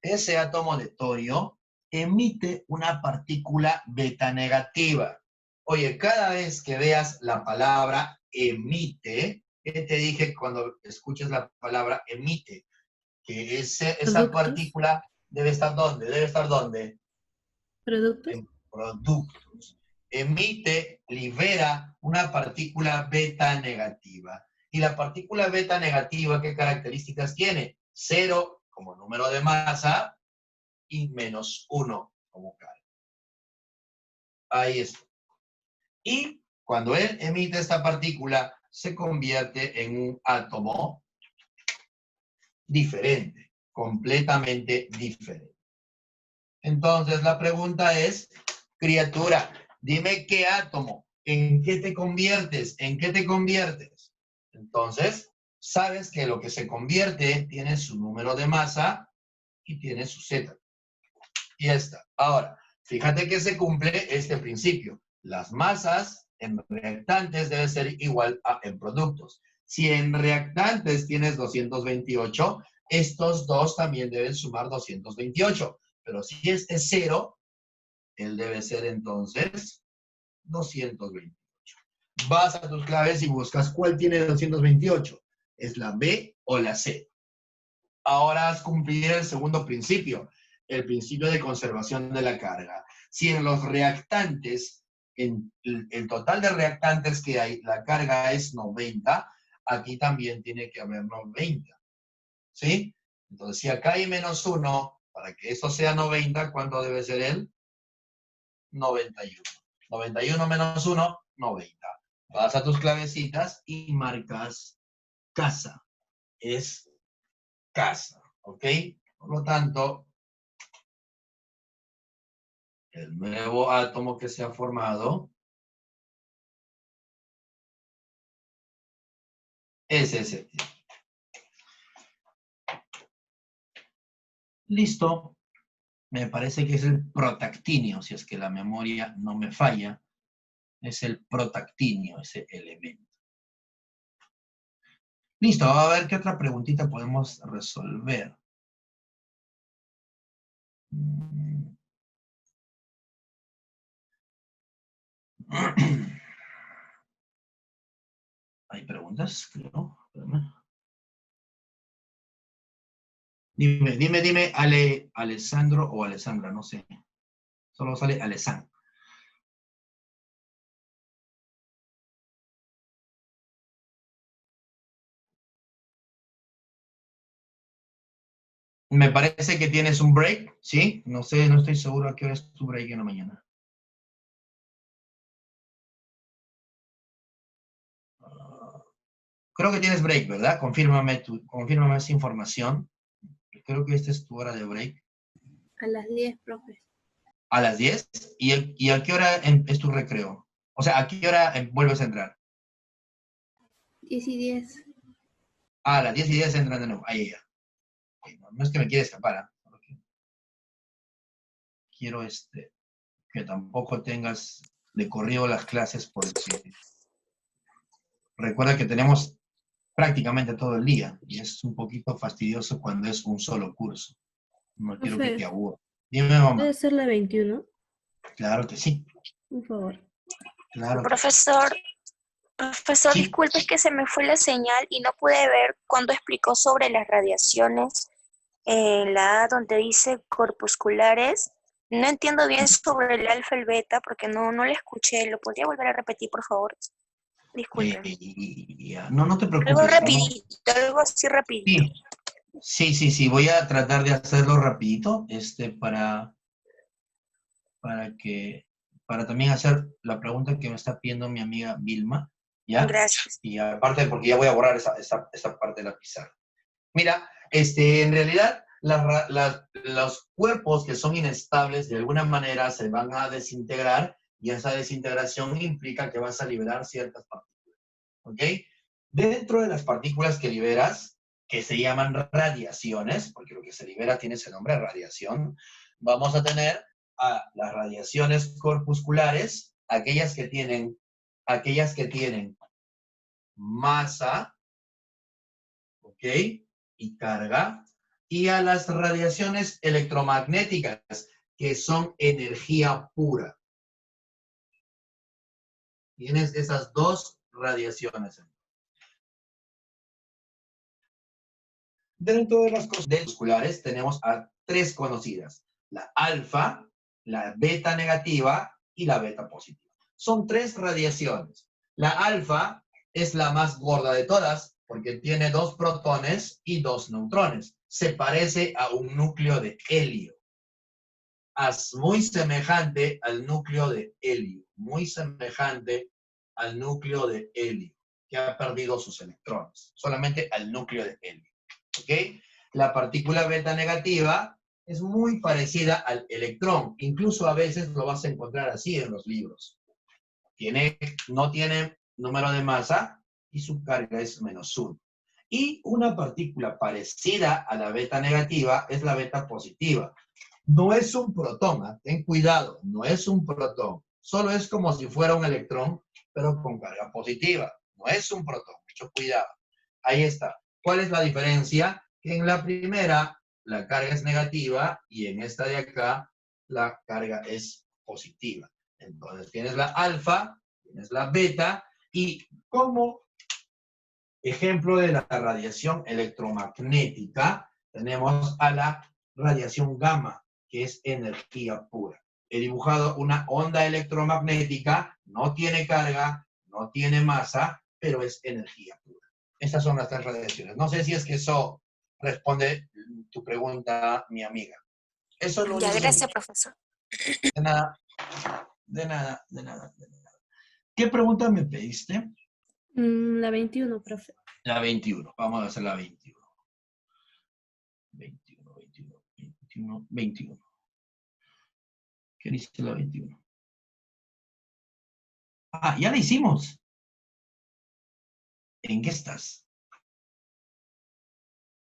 Ese átomo de torio emite una partícula beta negativa. Oye, cada vez que veas la palabra emite, ¿qué te dije cuando escuches la palabra emite? Que esa partícula debe estar ¿dónde? Debe estar ¿dónde? ¿Productos? En productos. Emite, libera una partícula beta negativa. Y la partícula beta negativa, ¿qué características tiene? 0 como número de masa y -1 como carga. Ahí está. Y cuando él emite esta partícula, se convierte en un átomo diferente, completamente diferente. Entonces la pregunta es, criatura, dime qué átomo, ¿en qué te conviertes? ¿En qué te conviertes? Entonces, sabes que lo que se convierte tiene su número de masa y tiene su Z. Y ya está. Ahora, fíjate que se cumple este principio. Las masas en reactantes deben ser igual a en productos. Si en reactantes tienes 228, estos dos también deben sumar 228. Pero si este es 0, él debe ser entonces 228. Vas a tus claves y buscas cuál tiene 228. ¿Es la B o la C? Ahora has cumplido el segundo principio, el principio de conservación de la carga. Si en los reactantes, en el total de reactantes que hay, la carga es 90, aquí también tiene que haber 90. ¿Sí? Entonces, si acá hay -1, para que eso sea 90, ¿cuánto debe ser él? 91. 91 menos 1, 90. Vas a tus clavecitas y marcas casa. Es casa, ¿ok? Por lo tanto, el nuevo átomo que se ha formado es ese. Listo. Me parece que es el protactinio, si es que la memoria no me falla. Es el protactinio, ese elemento. Listo, a ver qué otra preguntita podemos resolver. ¿Hay preguntas? Creo. Espérame. Dime, Alessandro o Alessandra, no sé. Solo sale Alessandro. Me parece que tienes un break, ¿sí? No sé, no estoy seguro a qué hora es tu break en la mañana. Creo que tienes break, ¿verdad? Confírmame esa información. Creo que esta es tu hora de break. A las 10, profe. ¿A las 10? ¿Y a qué hora es tu recreo? O sea, ¿a qué hora vuelves a entrar? 10 y 10. A las 10:10 entran de nuevo. Ahí ya. No es que me quiera escapar, ¿ah? Solo que quiero que tampoco tengas de corrido las clases porque recuerda que tenemos prácticamente todo el día y es un poquito fastidioso cuando es un solo curso. No quiero que Profe, te aburra. Dime, mamá. ¿puede ser la 21? Claro que sí. Por favor. Claro que sí. Profesor, Sí. disculpe, es que se me fue la señal y no pude ver cuando explicó sobre las radiaciones en la A donde dice corpusculares. No entiendo bien sobre el alfa y el beta porque no le escuché. ¿Lo podría volver a repetir, por favor? Disculpe. No te Algo preocupes. rapidito, algo así rapidito. Sí. Voy a tratar de hacerlo rapidito, para también hacer la pregunta que me está pidiendo mi amiga Vilma, ¿ya? Gracias. Y aparte, porque ya voy a borrar esa parte de la pizarra. Mira, en realidad, los cuerpos que son inestables de alguna manera se van a desintegrar y esa desintegración implica que vas a liberar ciertas partículas, ¿ok? Dentro de las partículas que liberas, que se llaman radiaciones, porque lo que se libera tiene ese nombre, radiación, vamos a tener a las radiaciones corpusculares, aquellas que tienen masa, ¿ok? Y carga, y a las radiaciones electromagnéticas, que son energía pura. Tienes esas dos radiaciones. Dentro de las cosas corpusculares tenemos a tres conocidas: la alfa, la beta negativa y la beta positiva. Son tres radiaciones. La alfa es la más gorda de todas porque tiene 2 protones y 2 neutrones. Se parece a un núcleo de helio. Es muy semejante al núcleo de helio. Muy semejante al núcleo de helio, que ha perdido sus electrones. Solamente al núcleo de helio. ¿Ok? La partícula beta negativa es muy parecida al electrón. Incluso a veces lo vas a encontrar así en los libros. No tiene número de masa y su carga es -1. Y una partícula parecida a la beta negativa es la beta positiva. No es un protón, ten cuidado, no es un protón. Solo es como si fuera un electrón, pero con carga positiva. No es un protón, mucho cuidado. Ahí está. ¿Cuál es la diferencia? Que en la primera la carga es negativa y en esta de acá la carga es positiva. Entonces tienes la alfa, tienes la beta y como ejemplo de la radiación electromagnética tenemos a la radiación gamma, que es energía pura. He dibujado una onda electromagnética, no tiene carga, no tiene masa, pero es energía pura. Estas son las tres radiaciones. No sé si es que eso responde tu pregunta, mi amiga. Eso es lo único. Gracias, profesor. De nada. ¿Qué pregunta me pediste? La 21, profe. La 21. Vamos a hacer la 21. 21. ¿Qué dice la 21? Ah, ya la hicimos. ¿En qué estás?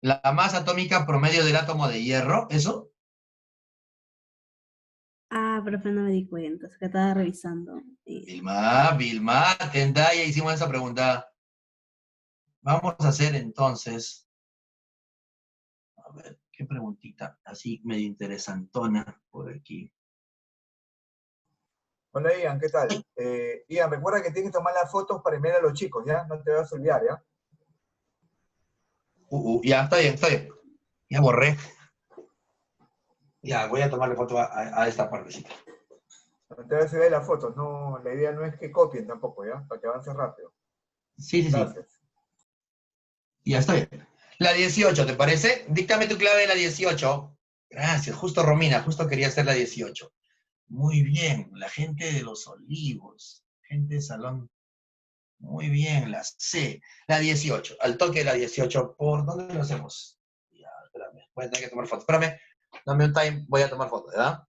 La masa atómica promedio del átomo de hierro, ¿eso? Profe, no me di cuenta, es que estaba revisando. Vilma, atenta, ya hicimos esa pregunta. Vamos a hacer entonces, a ver, qué preguntita, así medio interesantona por aquí. Hola Ian, ¿qué tal? Ian, recuerda que tienes que tomar las fotos para enviar a los chicos, ¿ya? No te vas a olvidar, ¿ya? Ya, está bien, está bien. Ya borré. Ya, voy a tomarle foto a esta partecita. No te vas a olvidar las fotos, no, la idea no es que copien tampoco, ¿ya? Para que avance rápido. Sí, sí, sí. Gracias. Ya, está bien. La 18, ¿te parece? Díctame tu clave de la 18. Gracias, justo Romina, justo quería hacer la 18. Muy bien, la gente de los Olivos, gente de Salón. Muy bien, la C. La 18, al toque de la 18, ¿por dónde lo hacemos? Ya, espérame, voy a tener que tomar foto. Espérame, dame un time, voy a tomar foto, ¿verdad?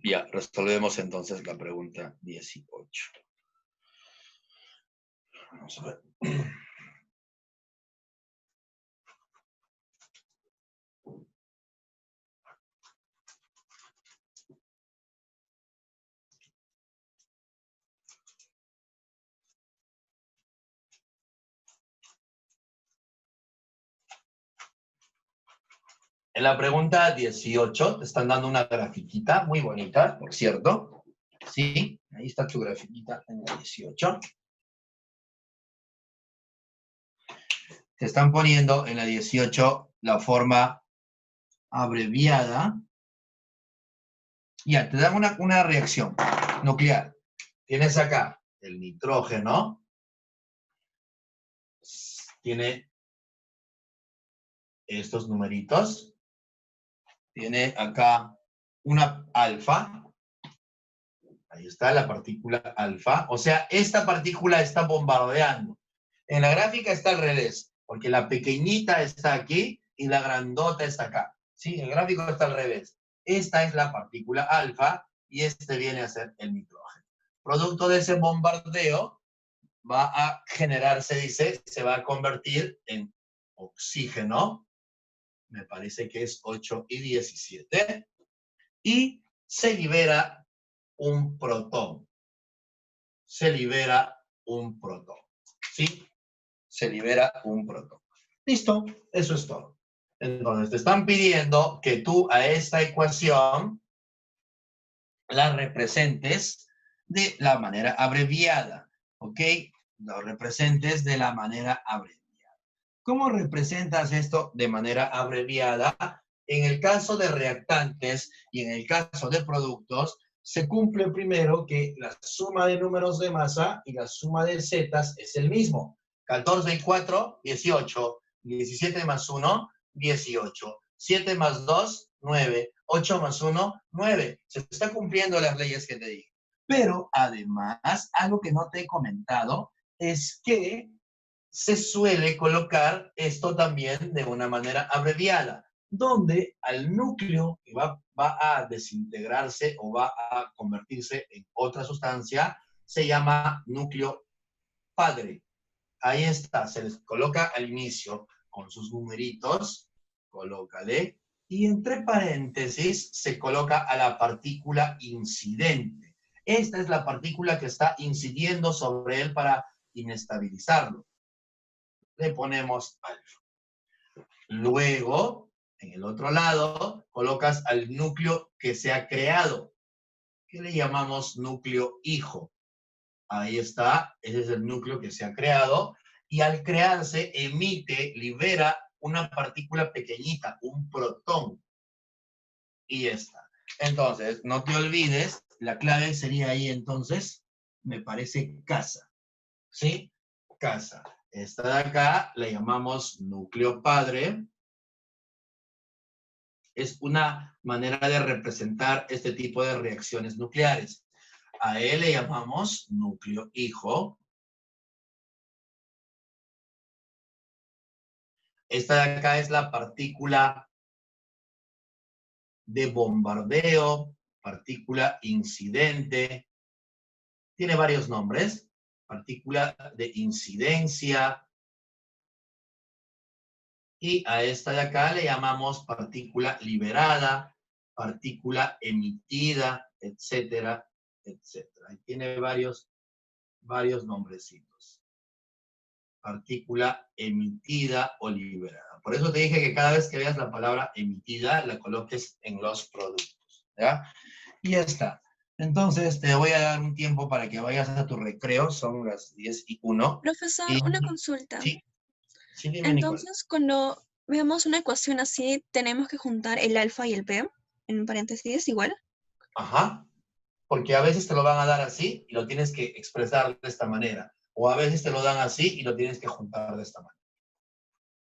Ya, resolvemos entonces la pregunta 18. Vamos a ver. En la pregunta 18 te están dando una grafiquita muy bonita, por cierto. Sí, ahí está tu grafiquita en la 18. Te están poniendo en la 18 la forma abreviada. Ya, te dan una reacción nuclear. Tienes acá el nitrógeno. Tiene estos numeritos. Tiene acá una alfa. Ahí está la partícula alfa. O sea, esta partícula está bombardeando. En la gráfica está al revés, porque la pequeñita está aquí y la grandota está acá. ¿Sí? El gráfico está al revés. Esta es la partícula alfa y este viene a ser el nitrógeno. Producto de ese bombardeo va a generarse, dice, se va a convertir en oxígeno. Me parece que es 8 y 17. Y se libera un protón. Se libera un protón. ¿Sí? Se libera un protón. Listo, eso es todo. Entonces, te están pidiendo que tú a esta ecuación la representes de la manera abreviada, ¿ok? Lo representes de la manera abreviada. ¿Cómo representas esto de manera abreviada? En el caso de reactantes y en el caso de productos, se cumple primero que la suma de números de masa y la suma de zetas es el mismo. 14 y 4, 18. 17 más 1, 18. 7 más 2, 9. 8 más 1, 9. Se están cumpliendo las leyes que te dije. Pero además, algo que no te he comentado es que se suele colocar esto también de una manera abreviada, donde al núcleo que va a desintegrarse o va a convertirse en otra sustancia, se llama núcleo padre. Ahí está, se les coloca al inicio con sus numeritos, colócale, y entre paréntesis se coloca a la partícula incidente. Esta es la partícula que está incidiendo sobre él para inestabilizarlo. Le ponemos alfa. Luego, en el otro lado, colocas al núcleo que se ha creado, que le llamamos núcleo hijo. Ahí está, ese es el núcleo que se ha creado, y al crearse emite, libera una partícula pequeñita, un protón. Y ya está. Entonces, no te olvides, la clave sería ahí entonces, me parece casa. ¿Sí? Casa. Esta de acá la llamamos núcleo padre. Es una manera de representar este tipo de reacciones nucleares. A él le llamamos núcleo hijo. Esta de acá es la partícula de bombardeo, partícula incidente. Tiene varios nombres. Partícula de incidencia. Y a esta de acá le llamamos partícula liberada, partícula emitida, etcétera, etcétera. Y tiene varios nombrecitos. Partícula emitida o liberada. Por eso te dije que cada vez que veas la palabra emitida, la coloques en los productos. ¿Ya? Y ya está. Entonces, te voy a dar un tiempo para que vayas a tu recreo. Son las 10:01. Profesor, Y, una consulta. sí, dime, Nicole. Entonces, cuando veamos una ecuación así, tenemos que juntar el alfa y el p, en paréntesis, igual. Ajá. Porque a veces te lo van a dar así y lo tienes que expresar de esta manera. O a veces te lo dan así y lo tienes que juntar de esta manera.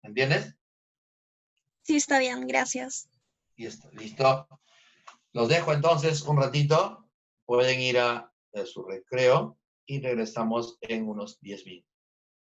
¿Entiendes? Sí, está bien, gracias. Y esto, listo. Los dejo entonces un ratito. Pueden ir a su recreo y regresamos en unos 10 minutos.